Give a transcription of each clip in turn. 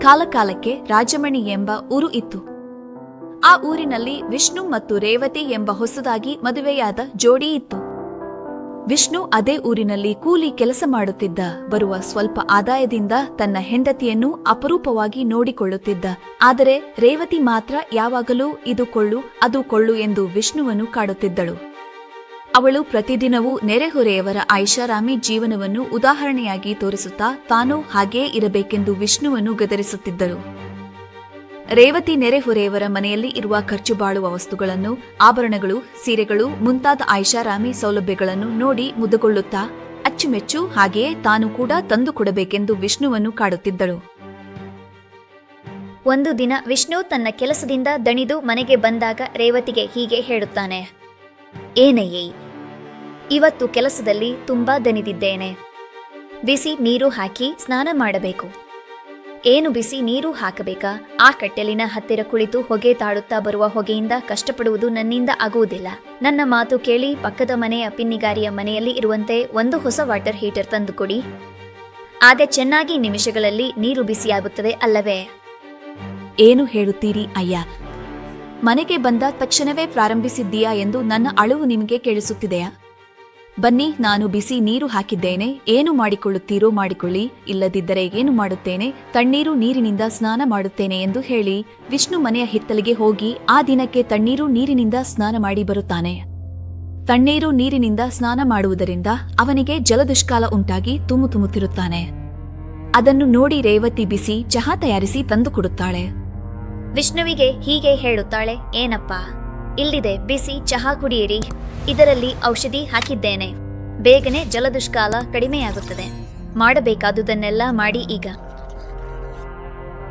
ಕಾಲಕಾಲಕ್ಕೆ ರಾಜಮಣಿ ಎಂಬ ಊರು ಇತ್ತು. ಆ ಊರಿನಲ್ಲಿ ವಿಷ್ಣು ಮತ್ತು ರೇವತಿ ಎಂಬ ಹೊಸದಾಗಿ ಮದುವೆಯಾದ ಜೋಡಿ ಇತ್ತು. ವಿಷ್ಣು ಅದೇ ಊರಿನಲ್ಲಿ ಕೂಲಿ ಕೆಲಸ ಮಾಡುತ್ತಿದ್ದ. ಬರುವ ಸ್ವಲ್ಪ ಆದಾಯದಿಂದ ತನ್ನ ಹೆಂಡತಿಯನ್ನು ಅಪರೂಪವಾಗಿ ನೋಡಿಕೊಳ್ಳುತ್ತಿದ್ದ. ಆದರೆ ರೇವತಿ ಮಾತ್ರ ಯಾವಾಗಲೂ ಇದು ಕೊಳ್ಳು ಅದು ಕೊಳ್ಳು ಎಂದು ವಿಷ್ಣುವನ್ನು ಕಾಡುತ್ತಿದ್ದಳು. ಅವಳು ಪ್ರತಿದಿನವೂ ನೆರೆಹೊರೆಯವರ ಐಷಾರಾಮಿ ಜೀವನವನ್ನು ಉದಾಹರಣೆಯಾಗಿ ತೋರಿಸುತ್ತಾ ತಾನೂ ಹಾಗೇ ಇರಬೇಕೆಂದು ವಿಷ್ಣುವನ್ನು ಗದರಿಸುತ್ತಿದ್ದಳು. ರೇವತಿ ನೆರೆಹೊರೆಯವರ ಮನೆಯಲ್ಲಿ ಇರುವ ಖರ್ಚು ಬಾಳುವ ವಸ್ತುಗಳನ್ನು, ಆಭರಣಗಳು, ಸೀರೆಗಳು ಮುಂತಾದ ಐಷಾರಾಮಿ ಸೌಲಭ್ಯಗಳನ್ನು ನೋಡಿ ಮುದಗೊಳ್ಳುತ್ತಾ ಅಚ್ಚುಮೆಚ್ಚು ಹಾಗೆಯೇ ತಾನು ಕೂಡ ತಂದು ಕೊಡಬೇಕೆಂದು ವಿಷ್ಣುವನ್ನು ಕಾಡುತ್ತಿದ್ದಳು. ಒಂದು ದಿನ ವಿಷ್ಣು ತನ್ನ ಕೆಲಸದಿಂದ ದಣಿದು ಮನೆಗೆ ಬಂದಾಗ ರೇವತಿಗೆ ಹೀಗೆ ಹೇಳುತ್ತಾನೆ. ಏನಯ್ಯೇ, ಇವತ್ತು ಕೆಲಸದಲ್ಲಿ ತುಂಬಾ ದಣಿದಿದ್ದೇನೆ. ಬಿಸಿ ನೀರು ಹಾಕಿ ಸ್ನಾನ ಮಾಡಬೇಕು. ಏನು ಬಿಸಿ ನೀರು ಹಾಕಬೇಕಾ? ಆ ಕಟ್ಟೆಲಿನ ಹತ್ತಿರ ಕುಳಿತು ಹೊಗೆ ತಾಡುತ್ತಾ ಬರುವ ಹೊಗೆಯಿಂದ ಕಷ್ಟಪಡುವುದು ನನ್ನಿಂದ ಆಗುವುದಿಲ್ಲ. ನನ್ನ ಮಾತು ಕೇಳಿ ಪಕ್ಕದ ಮನೆಯ ಪಿನ್ನಿಗಾರಿಯ ಮನೆಯಲ್ಲಿ ಇರುವಂತೆ ಒಂದು ಹೊಸ ವಾಟರ್ ಹೀಟರ್ ತಂದುಕೊಡಿ. ಆಗ ಚೆನ್ನಾಗಿ ನಿಮಿಷಗಳಲ್ಲಿ ನೀರು ಬಿಸಿಯಾಗುತ್ತದೆ ಅಲ್ಲವೇ? ಏನು ಹೇಳುತ್ತೀರಿ ಅಯ್ಯ? ಮನೆಗೆ ಬಂದ ತಕ್ಷಣವೇ ಪ್ರಾರಂಭಿಸಿದ್ದೀಯಾ ಎಂದು ನನ್ನ ಅಳುವು ನಿಮಗೆ ಕೇಳಿಸುತ್ತಿದೆಯಾ? ಬನ್ನಿ, ನಾನು ಬಿಸಿ ನೀರು ಹಾಕಿದ್ದೇನೆ. ಏನು ಮಾಡಿಕೊಳ್ಳುತ್ತೀರೋ ಮಾಡಿಕೊಳ್ಳಿ, ಇಲ್ಲದಿದ್ದರೆ ಏನು ಮಾಡುತ್ತೇನೆ, ತಣ್ಣೀರು ನೀರಿನಿಂದ ಸ್ನಾನ ಮಾಡುತ್ತೇನೆ ಎಂದು ಹೇಳಿ ವಿಷ್ಣು ಮನೆಯ ಹಿತ್ತಲಿಗೆ ಹೋಗಿ ಆ ದಿನಕ್ಕೆ ತಣ್ಣೀರು ನೀರಿನಿಂದ ಸ್ನಾನ ಮಾಡಿ ಬರುತ್ತಾನೆ. ತಣ್ಣೀರು ನೀರಿನಿಂದ ಸ್ನಾನ ಮಾಡುವುದರಿಂದ ಅವನಿಗೆ ಜಲದುಷ್ಕಾಲ ಉಂಟಾಗಿ ತುಮುತಿರುತ್ತಾನೆ. ಅದನ್ನು ನೋಡಿ ರೇವತಿ ಬಿಸಿ ಚಹಾ ತಯಾರಿಸಿ ತಂದುಕೊಡುತ್ತಾಳೆ. ವಿಷ್ಣುವಿಗೆ ಹೀಗೆ ಹೇಳುತ್ತಾಳೆ. ಏನಪ್ಪಾ, ಇಲ್ಲಿದೆ ಬಿಸಿ ಚಹಾ ಕುಡಿಯಿರಿ. ಇದರಲ್ಲಿ ಔಷಧಿ ಹಾಕಿದ್ದೇನೆ. ಬೇಗನೆ ಜಲದುಷ್ಕಾಲ ಕಡಿಮೆಯಾಗುತ್ತದೆ. ಮಾಡಬೇಕಾದುದನ್ನೆಲ್ಲ ಮಾಡಿ ಈಗ.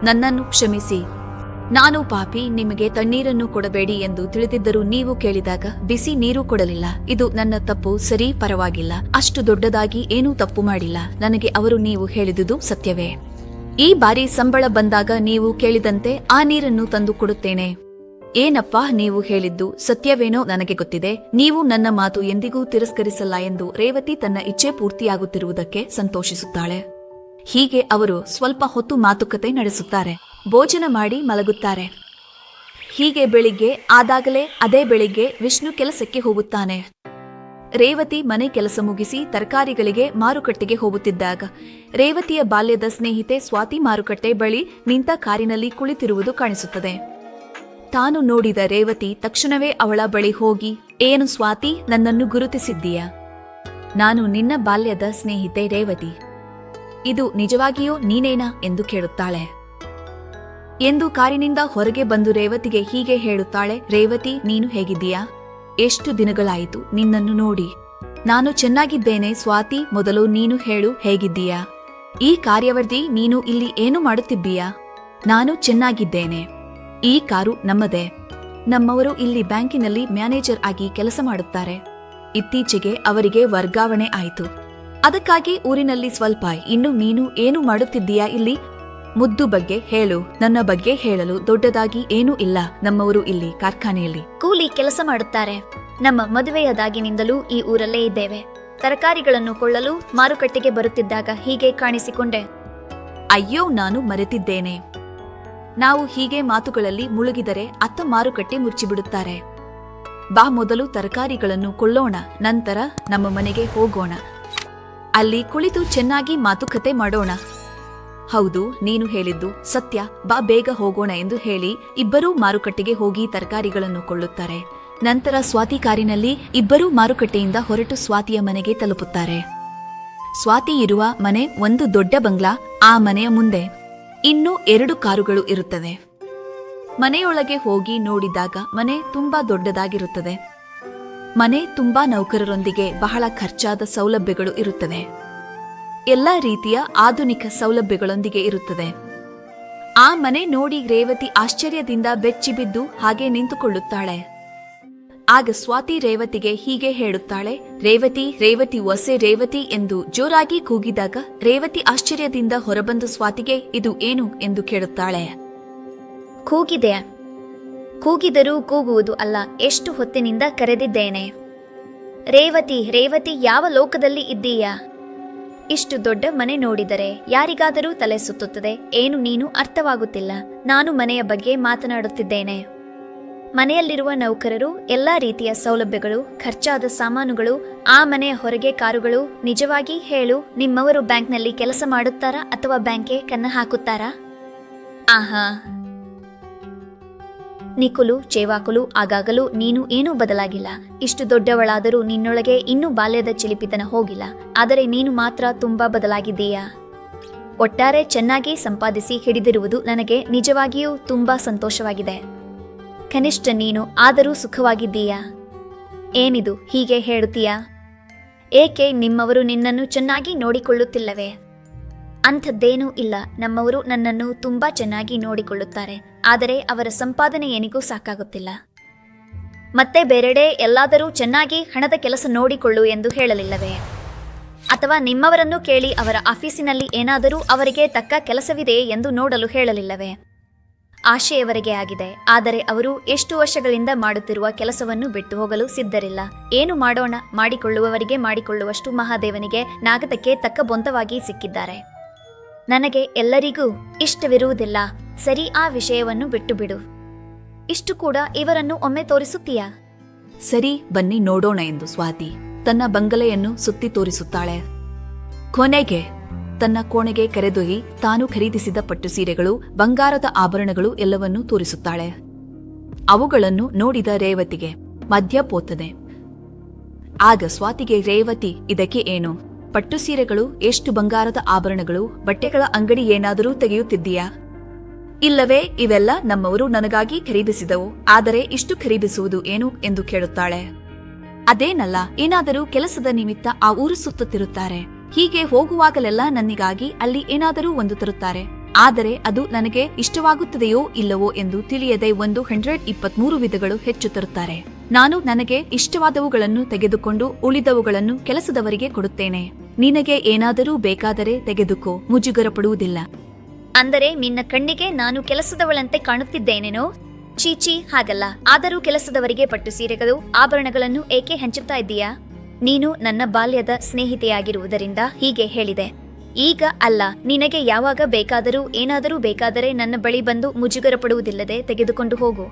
ನನ್ನನ್ನು ಕ್ಷಮಿಸಿ, ನಾನು ಪಾಪಿ. ನಿಮಗೆ ತಣ್ಣೀರನ್ನು ಕೊಡಬೇಡಿ ಎಂದು ತಿಳಿದಿದ್ದರೂ ನೀವು ಕೇಳಿದಾಗ ಬಿಸಿ ನೀರು ಕೊಡಲಿಲ್ಲ. ಇದು ನನ್ನ ತಪ್ಪು. ಸರಿ, ಪರವಾಗಿಲ್ಲ. ಅಷ್ಟು ದೊಡ್ಡದಾಗಿ ಏನೂ ತಪ್ಪು ಮಾಡಿಲ್ಲ. ನನಗೆ ಅವರು ನೀವು ಹೇಳಿದುದು ಸತ್ಯವೇ. ಈ ಬಾರಿ ಸಂಬಳ ಬಂದಾಗ ನೀವು ಕೇಳಿದಂತೆ ಆ ನೀರನ್ನು ತಂದು ಕೊಡುತ್ತೇನೆ. ಏನಪ್ಪಾ, ನೀವು ಹೇಳಿದ್ದು ಸತ್ಯವೇನೋ ನನಗೆ ಗೊತ್ತಿದೆ. ನೀವು ನನ್ನ ಮಾತು ಎಂದಿಗೂ ತಿರಸ್ಕರಿಸಲ್ಲ ಎಂದು ರೇವತಿ ತನ್ನ ಇಚ್ಛೆ ಪೂರ್ತಿಯಾಗುತ್ತಿರುವುದಕ್ಕೆ ಸಂತೋಷಿಸುತ್ತಾಳೆ. ಹೀಗೆ ಅವರು ಸ್ವಲ್ಪ ಹೊತ್ತು ಮಾತುಕತೆ ನಡೆಸುತ್ತಾರೆ. ಭೋಜನ ಮಾಡಿ ಮಲಗುತ್ತಾರೆ. ಹೀಗೆ ಬೆಳಿಗ್ಗೆ ಆದಾಗಲೇ ಅದೇ ಬೆಳಿಗ್ಗೆ ವಿಷ್ಣು ಕೆಲಸಕ್ಕೆ ಹೋಗುತ್ತಾನೆ. ರೇವತಿ ಮನೆ ಕೆಲಸ ಮುಗಿಸಿ ತರಕಾರಿಗಳಿಗೆ ಮಾರುಕಟ್ಟೆಗೆ ಹೋಗುತ್ತಿದ್ದಾಗ ರೇವತಿಯ ಬಾಲ್ಯದ ಸ್ನೇಹಿತೆ ಸ್ವಾತಿ ಮಾರುಕಟ್ಟೆ ಬಳಿ ನಿಂತ ಕಾರಿನಲ್ಲಿ ಕುಳಿತಿರುವುದು ಕಾಣಿಸುತ್ತದೆ. ತಾನು ನೋಡಿದ ರೇವತಿ ತಕ್ಷಣವೇ ಅವಳ ಬಳಿ ಹೋಗಿ, ಏನು ಸ್ವಾತಿ, ನನ್ನನ್ನು ಗುರುತಿಸಿದ್ದೀಯಾ? ನಾನು ನಿನ್ನ ಬಾಲ್ಯದ ಸ್ನೇಹಿತೆ ರೇವತಿ. ಇದು ನಿಜವಾಗಿಯೂ ನೀನೇನಾ ಎಂದು ಕೇಳುತ್ತಾಳೆ. ಎಂದು ಕಾರಿನಿಂದ ಹೊರಗೆ ಬಂದು ರೇವತಿಗೆ ಹೀಗೆ ಹೇಳುತ್ತಾಳೆ. ರೇವತಿ, ನೀನು ಹೇಗಿದ್ದೀಯಾ? ಎಷ್ಟು ದಿನಗಳಾಯಿತು ನಿನ್ನನ್ನು ನೋಡಿ. ನಾನು ಚೆನ್ನಾಗಿದ್ದೇನೆ ಸ್ವಾತಿ. ಮೊದಲು ನೀನು ಹೇಳು, ಹೇಗಿದ್ದೀಯಾ? ಈ ಕಾರ್ಯವರ್ತಿ, ನೀನು ಇಲ್ಲಿ ಏನು ಮಾಡುತ್ತಿದ್ದೀಯಾ? ನಾನು ಚೆನ್ನಾಗಿದ್ದೇನೆ. ಈ ಕಾರು ನಮ್ಮದೇ. ನಮ್ಮವರು ಇಲ್ಲಿ ಬ್ಯಾಂಕಿನಲ್ಲಿ ಮ್ಯಾನೇಜರ್ ಆಗಿ ಕೆಲಸ ಮಾಡುತ್ತಾರೆ. ಇತ್ತೀಚೆಗೆ ಅವರಿಗೆ ವರ್ಗಾವಣೆ ಆಯಿತು. ಅದಕ್ಕಾಗಿ ಊರಿನಲ್ಲಿ ಸ್ವಲ್ಪ. ಇನ್ನು ನೀನು ಏನು ಮಾಡುತ್ತಿದ್ದೀಯಾ ಇಲ್ಲಿ? ಮುದ್ದು ಬಗ್ಗೆ ಹೇಳು. ನನ್ನ ಬಗ್ಗೆ ಹೇಳಲು ದೊಡ್ಡದಾಗಿ ಏನೂ ಇಲ್ಲ. ನಮ್ಮವರು ಇಲ್ಲಿ ಕಾರ್ಖಾನೆಯಲ್ಲಿ ಕೂಲಿ ಕೆಲಸ ಮಾಡುತ್ತಾರೆ. ನಮ್ಮ ಮದುವೆಯದಾಗಿನಿಂದಲೂ ಈ ಊರಲ್ಲೇ ಇದ್ದೇವೆ. ತರಕಾರಿಗಳನ್ನು ಕೊಳ್ಳಲು ಮಾರುಕಟ್ಟೆಗೆ ಬರುತ್ತಿದ್ದಾಗ ಹೀಗೆ ಕಾಣಿಸಿಕೊಂಡೆ. ಅಯ್ಯೋ, ನಾನು ಮರೆತಿದ್ದೇನೆ. ನಾವು ಹೀಗೆ ಮಾತುಗಳಲ್ಲಿ ಮುಳುಗಿದರೆ ಅತ್ತ ಮಾರುಕಟ್ಟೆ ಮುಚ್ಚಿಬಿಡುತ್ತಾರೆ. ಬಾ, ಮೊದಲು ತರಕಾರಿಗಳನ್ನು ಕೊಳ್ಳೋಣ, ನಂತರ ನಮ್ಮ ಮನೆಗೆ ಹೋಗೋಣ. ಅಲ್ಲಿ ಕುಳಿತು ಚೆನ್ನಾಗಿ ಮಾತುಕತೆ ಮಾಡೋಣ. ಹೌದು, ನೀನು ಹೇಳಿದ್ದು ಸತ್ಯ. ಬಾ, ಬೇಗ ಹೋಗೋಣ ಎಂದು ಹೇಳಿ ಇಬ್ಬರೂ ಮಾರುಕಟ್ಟೆಗೆ ಹೋಗಿ ತರಕಾರಿಗಳನ್ನು ಕೊಳ್ಳುತ್ತಾರೆ. ನಂತರ ಸ್ವಾತಿ ಕಾರಿನಲ್ಲಿ ಇಬ್ಬರೂ ಮಾರುಕಟ್ಟೆಯಿಂದ ಹೊರಟು ಸ್ವಾತಿಯ ಮನೆಗೆ ತಲುಪುತ್ತಾರೆ. ಸ್ವಾತಿ ಇರುವ ಮನೆ ಒಂದು ದೊಡ್ಡ ಬಂಗ್ಲಾ. ಆ ಮನೆಯ ಮುಂದೆ ಇನ್ನೂ 2 ಕಾರುಗಳು ಇರುತ್ತವೆ. ಮನೆಯೊಳಗೆ ಹೋಗಿ ನೋಡಿದಾಗ ಮನೆ ತುಂಬಾ ದೊಡ್ಡದಾಗಿರುತ್ತದೆ. ಮನೆ ತುಂಬಾ ನೌಕರರೊಂದಿಗೆ ಬಹಳ ಖರ್ಚಾದ ಸೌಲಭ್ಯಗಳು ಇರುತ್ತವೆ. ಎಲ್ಲಾ ರೀತಿಯ ಆಧುನಿಕ ಸೌಲಭ್ಯಗಳೊಂದಿಗೆ ಇರುತ್ತದೆ. ಆ ಮನೆ ನೋಡಿ ರೇವತಿ ಆಶ್ಚರ್ಯದಿಂದ ಬೆಚ್ಚಿಬಿದ್ದು ಹಾಗೆ ನಿಂತುಕೊಳ್ಳುತ್ತಾಳೆ. ಆಗ ಸ್ವಾತಿ ರೇವತಿಗೆ ಹೀಗೆ ಹೇಳುತ್ತಾಳೆ. ರೇವತಿ, ರೇವತಿ, ಒಸೆ ರೇವತಿ ಎಂದು ಜೋರಾಗಿ ಕೂಗಿದಾಗ ರೇವತಿ ಆಶ್ಚರ್ಯದಿಂದ ಹೊರಬಂದು ಸ್ವಾತಿಗೆ ಇದು ಏನು ಎಂದು ಕೇಳುತ್ತಾಳೆ. ಕೂಗಿದೆ. ಕೂಗಿದರೂ ಕೂಗುವುದು ಅಲ್ಲ, ಎಷ್ಟು ಹೊತ್ತಿನಿಂದ ಕರೆದಿದ್ದೇನೆ. ರೇವತಿ, ರೇವತಿ, ಯಾವ ಲೋಕದಲ್ಲಿ ಇದ್ದೀಯಾ? ಇಷ್ಟು ದೊಡ್ಡ ಮನೆ ನೋಡಿದರೆ ಯಾರಿಗಾದರೂ ತಲೆ ಸುತ್ತುತ್ತದೆ. ಏನು ನೀನು ಅರ್ಥವಾಗುತ್ತಿಲ್ಲ. ನಾನು ಮನೆಯ ಬಗ್ಗೆ ಮಾತನಾಡುತ್ತಿದ್ದೇನೆ. ಮನೆಯಲ್ಲಿರುವ ನೌಕರರು, ಎಲ್ಲಾ ರೀತಿಯ ಸೌಲಭ್ಯಗಳು, ಖರ್ಚಾದ ಸಾಮಾನುಗಳು, ಆ ಮನೆಯ ಹೊರಗೆ ಕಾರುಗಳು. ನಿಜವಾಗಿ ಹೇಳು, ನಿಮ್ಮವರು ಬ್ಯಾಂಕ್ನಲ್ಲಿ ಕೆಲಸ ಮಾಡುತ್ತಾರಾ ಅಥವಾ ಬ್ಯಾಂಕ್ಗೆ ಕನ್ನ ಹಾಕುತ್ತಾರಾ? ಆಹಾ, ನಿಕುಲು, ಚೇವಾಕುಲು, ಆಗಾಗಲೂ ನೀನು ಏನೂ ಬದಲಾಗಿಲ್ಲ. ಇಷ್ಟು ದೊಡ್ಡವಳಾದರೂ ನಿನ್ನೊಳಗೆ ಇನ್ನೂ ಬಾಲ್ಯದ ಚಿಲಿಪಿತನ ಹೋಗಿಲ್ಲ. ಆದರೆ ನೀನು ಮಾತ್ರ ತುಂಬಾ ಬದಲಾಗಿದ್ದೀಯಾ. ಒಟ್ಟಾರೆ ಚೆನ್ನಾಗಿ ಸಂಪಾದಿಸಿ ಹಿಡಿದಿರುವುದು ನನಗೆ ನಿಜವಾಗಿಯೂ ತುಂಬಾ ಸಂತೋಷವಾಗಿದೆ. ಕನಿಷ್ಠ ನೀನು ಆದರೂ ಸುಖವಾಗಿದ್ದೀಯಾ? ಏನಿದು ಹೀಗೆ ಹೇಳುತ್ತೀಯಾ? ಏಕೆ ನಿಮ್ಮವರು ನಿನ್ನನ್ನು ಚೆನ್ನಾಗಿ ನೋಡಿಕೊಳ್ಳುತ್ತಿಲ್ಲವೇ? ಅಂಥದ್ದೇನೂ ಇಲ್ಲ. ನಮ್ಮವರು ನನ್ನನ್ನು ತುಂಬಾ ಚೆನ್ನಾಗಿ ನೋಡಿಕೊಳ್ಳುತ್ತಾರೆ. ಆದರೆ ಅವರ ಸಂಪಾದನೆ ಏನಿಗೂ ಸಾಕಾಗುತ್ತಿಲ್ಲ. ಮತ್ತೆ ಬೇರೆಡೆ ಎಲ್ಲಾದರೂ ಚೆನ್ನಾಗಿ ಹಣದ ಕೆಲಸ ನೋಡಿಕೊಳ್ಳು ಎಂದು ಹೇಳಲಿಲ್ಲವೇ? ಅಥವಾ ನಿಮ್ಮವರನ್ನು ಕೇಳಿ ಅವರ ಆಫೀಸಿನಲ್ಲಿ ಏನಾದರೂ ಅವರಿಗೆ ತಕ್ಕ ಕೆಲಸವಿದೆಯೇ ಎಂದು ನೋಡಲು ಹೇಳಲಿಲ್ಲವೇ? ಆಶೆಯವರೆಗೆ ಆಗಿದೆ. ಆದರೆ ಅವರು ಎಷ್ಟು ವರ್ಷಗಳಿಂದ ಮಾಡುತ್ತಿರುವ ಕೆಲಸವನ್ನು ಬಿಟ್ಟು ಹೋಗಲು ಸಿದ್ಧರಿಲ್ಲ. ಏನು ಮಾಡೋಣ, ಮಾಡಿಕೊಳ್ಳುವವರಿಗೆ ಮಾಡಿಕೊಳ್ಳುವಷ್ಟು ಮಹಾದೇವನಿಗೆ ನಾಗದಕ್ಕೆ ತಕ್ಕ ಬೊಂತವಾಗಿ ಸಿಕ್ಕಿದ್ದಾರೆ. ನನಗೆ ಎಲ್ಲರಿಗೂ ಇಷ್ಟವಿರುವುದಿಲ್ಲ. ಸರಿ, ಆ ವಿಷಯವನ್ನು ಬಿಟ್ಟು ಬಿಡು. ಇಷ್ಟು ಕೂಡ ಇವರನ್ನು ಒಮ್ಮೆ ತೋರಿಸುತ್ತೀಯಾ? ಸರಿ, ಬನ್ನಿ ನೋಡೋಣ ಎಂದು ಸ್ವಾತಿ ತನ್ನ ಬಂಗಲೆಯನ್ನು ಸುತ್ತಿ ತೋರಿಸುತ್ತಾಳೆ. ಕೊನೆಗೆ ತನ್ನ ಕೋಣೆಗೆ ಕರೆದೊಯ್ಯಿ ತಾನು ಖರೀದಿಸಿದ ಪಟ್ಟು ಸೀರೆಗಳು, ಬಂಗಾರದ ಆಭರಣಗಳು ಎಲ್ಲವನ್ನೂ ತೋರಿಸುತ್ತಾಳೆ. ಅವುಗಳನ್ನು ನೋಡಿದ ರೇವತಿಗೆ ಮಧ್ಯ ಪೋತದೆ. ಆಗ ಸ್ವಾತಿಗೆ, ರೇವತಿ, ಇದಕ್ಕೆ ಏನು? ಪಟ್ಟು ಸೀರೆಗಳು, ಎಷ್ಟು ಬಂಗಾರದ ಆಭರಣಗಳು, ಬಟ್ಟೆಗಳ ಅಂಗಡಿ ಏನಾದರೂ ತೆಗೆಯುತ್ತಿದ್ದೀಯಾ? ಇಲ್ಲವೇ ಇವೆಲ್ಲ ನಮ್ಮವರು ನನಗಾಗಿ ಖರೀದಿಸಿದವು. ಆದರೆ ಇಷ್ಟು ಖರೀದಿಸುವುದು ಏನು ಎಂದು ಕೇಳುತ್ತಾಳೆ. ಅದೇನಲ್ಲ, ಏನಾದರೂ ಕೆಲಸದ ನಿಮಿತ್ತ ಆ ಊರು ಸುತ್ತುತ್ತಿರುತ್ತಾರೆ. ಹೀಗೆ ಹೋಗುವಾಗಲೆಲ್ಲ ನನ್ನಿಗಾಗಿ ಅಲ್ಲಿ ಏನಾದರೂ ಒಂದು ತರುತ್ತಾರೆ. ಆದರೆ ಅದು ನನಗೆ ಇಷ್ಟವಾಗುತ್ತದೆಯೋ ಇಲ್ಲವೋ ಎಂದು ತಿಳಿಯದೆ 123 ವಿಧಗಳು ಹೆಚ್ಚು ತರುತ್ತಾರೆ. ನಾನು ನನಗೆ ಇಷ್ಟವಾದವುಗಳನ್ನು ತೆಗೆದುಕೊಂಡು ಉಳಿದವುಗಳನ್ನು ಕೆಲಸದವರಿಗೆ ಕೊಡುತ್ತೇನೆ. ನಿನಗೆ ಏನಾದರೂ ಬೇಕಾದರೆ ತೆಗೆದುಕೋ, ಮುಜುಗರ ಪಡುವುದಿಲ್ಲ. ಅಂದರೆ ನಿನ್ನ ಕಣ್ಣಿಗೆ ನಾನು ಕೆಲಸದವಳಂತೆ ಕಾಣುತ್ತಿದ್ದೇನೇನೋ? ಚೀಚಿ, ಹಾಗಲ್ಲ. ಆದರೂ ಕೆಲಸದವರಿಗೆ ಪಟ್ಟು ಸೀರೆಗಳು, ಆಭರಣಗಳನ್ನು ಏಕೆ ಹಂಚುತ್ತಾ ಇದ್ದೀಯಾ? ನೀನು ನನ್ನ ಬಾಲ್ಯದ ಸ್ನೇಹಿತೆಯಾಗಿರುವುದರಿಂದ ಹೀಗೆ ಹೇಳಿದೆ. ಈಗ ಅಲ್ಲ, ನಿನಗೆ ಯಾವಾಗ ಬೇಕಾದರೂ ಏನಾದರೂ ಬೇಕಾದರೆ ನನ್ನ ಬಳಿ ಬಂದು ಮುಜುಗರ ಪಡುವುದಿಲ್ಲದೆ ತೆಗೆದುಕೊಂಡು ಹೋಗು.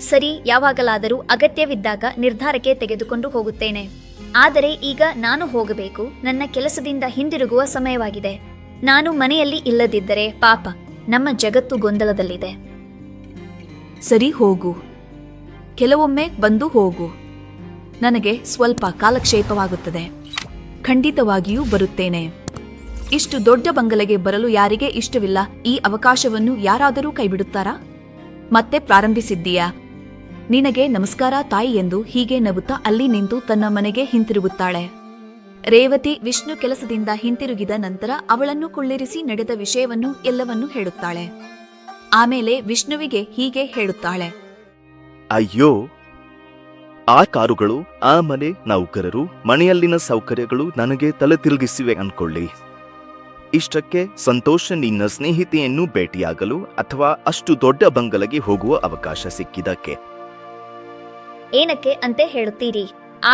ಸರಿ, ಯಾವಾಗಲಾದರೂ ಅಗತ್ಯವಿದ್ದಾಗ ನಿರ್ಧಾರಕ್ಕೆ ತೆಗೆದುಕೊಂಡು ಹೋಗುತ್ತೇನೆ. ಆದರೆ ಈಗ ನಾನು ಹೋಗಬೇಕು. ನನ್ನ ಕೆಲಸದಿಂದ ಹಿಂದಿರುಗುವ ಸಮಯವಾಗಿದೆ. ನಾನು ಮನೆಯಲ್ಲಿ ಇಲ್ಲದಿದ್ದರೆ ಪಾಪ, ನಮ್ಮ ಜಗತ್ತು ಗೊಂದಲದಲ್ಲಿದೆ. ಸರಿ, ಹೋಗು. ಕೆಲವೊಮ್ಮೆ ಬಂದು ಹೋಗು. ನನಗೆ ಸ್ವಲ್ಪ ಕಾಲಕ್ಷೇಪವಾಗುತ್ತದೆ. ಖಂಡಿತವಾಗಿಯೂ ಬರುತ್ತೇನೆ. ಇಷ್ಟು ದೊಡ್ಡ ಬಂಗಲೆಗೆ ಬರಲು ಯಾರಿಗೆ ಇಷ್ಟವಿಲ್ಲ? ಈ ಅವಕಾಶವನ್ನು ಯಾರಾದರೂ ಕೈಬಿಡುತ್ತಾರಾ? ಮತ್ತೆ ಪ್ರಾರಂಭಿಸಿದ್ದೀಯಾ? ನಿನಗೆ ನಮಸ್ಕಾರ ತಾಯಿ ಎಂದು ಹೀಗೆ ನಗುತ್ತಾ ಅಲ್ಲಿ ನಿಂತು ತನ್ನ ಮನೆಗೆ ಹಿಂತಿರುಗುತ್ತಾಳೆ. ರೇವತಿ ವಿಷ್ಣು ಕೆಲಸದಿಂದ ಹಿಂತಿರುಗಿದ ನಂತರ ಅವಳನ್ನು ಕುಳ್ಳಿರಿಸಿ ನಡೆದ ವಿಷಯವನ್ನು ಎಲ್ಲವನ್ನೂ ಹೇಳುತ್ತಾಳೆ. ಆಮೇಲೆ ವಿಷ್ಣುವಿಗೆ ಹೀಗೆ ಹೇಳುತ್ತಾಳೆ. ಅಯ್ಯೋ, ಆ ಕಾರುಗಳು, ಆ ಮನೆ, ನೌಕರರು, ಮನೆಯಲ್ಲಿನ ಸೌಕರ್ಯಗಳು ನನಗೆ ತಲೆ ತಿರುಗಿಸಿವೆ ಅನ್ಕೊಳ್ಳಿ. ಇಷ್ಟಕ್ಕೆ ಸಂತೋಷ ನಿನ್ನ ಸ್ನೇಹಿತೆಯನ್ನು ಭೇಟಿಯಾಗಲು ಅಥವಾ ಅಷ್ಟು ದೊಡ್ಡ ಬಂಗಲೆಗೆ ಹೋಗುವ ಅವಕಾಶ ಸಿಕ್ಕಿದಕ್ಕೆ. ಏನಕ್ಕೆ ಅಂತೆ ಹೇಳುತ್ತೀರಿ?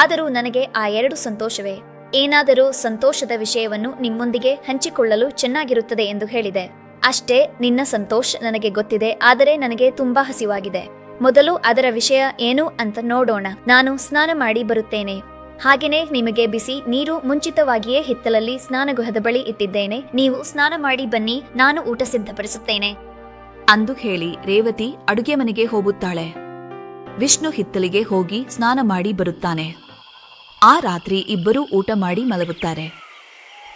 ಆದರೂ ನನಗೆ ಆ ಎರಡು ಸಂತೋಷವೇ. ಏನಾದರೂ ಸಂತೋಷದ ವಿಷಯವನ್ನು ನಿಮ್ಮೊಂದಿಗೆ ಹಂಚಿಕೊಳ್ಳಲು ಚೆನ್ನಾಗಿರುತ್ತದೆ ಎಂದು ಹೇಳಿದೆ ಅಷ್ಟೇ. ನಿನ್ನ ಸಂತೋಷ ನನಗೆ ಗೊತ್ತಿದೆ, ಆದರೆ ನನಗೆ ತುಂಬಾ ಹಸಿವಾಗಿದೆ. ಮೊದಲು ಅದರ ವಿಷಯ ಏನು ಅಂತ ನೋಡೋಣ. ನಾನು ಸ್ನಾನ ಮಾಡಿ ಬರುತ್ತೇನೆ. ಹಾಗೆಯೇ ನಿಮಗೆ ಬಿಸಿ ನೀರು ಮುಂಚಿತವಾಗಿಯೇ ಹಿತ್ತಲಲ್ಲಿ ಸ್ನಾನಗೃಹದ ಬಳಿ ಇಟ್ಟಿದ್ದೇನೆ. ನೀವು ಸ್ನಾನ ಮಾಡಿ ಬನ್ನಿ, ನಾನು ಊಟ ಸಿದ್ಧಪಡಿಸುತ್ತೇನೆ ಅಂದು ಹೇಳಿ ರೇವತಿ ಅಡುಗೆ ಮನೆಗೆ ಹೋಗುತ್ತಾಳೆ. ವಿಷ್ಣು ಹಿತ್ತಲಿಗೆ ಹೋಗಿ ಸ್ನಾನ ಮಾಡಿ ಬರುತ್ತಾನೆ. ಆ ರಾತ್ರಿ ಇಬ್ಬರೂ ಊಟ ಮಾಡಿ ಮಲಗುತ್ತಾರೆ.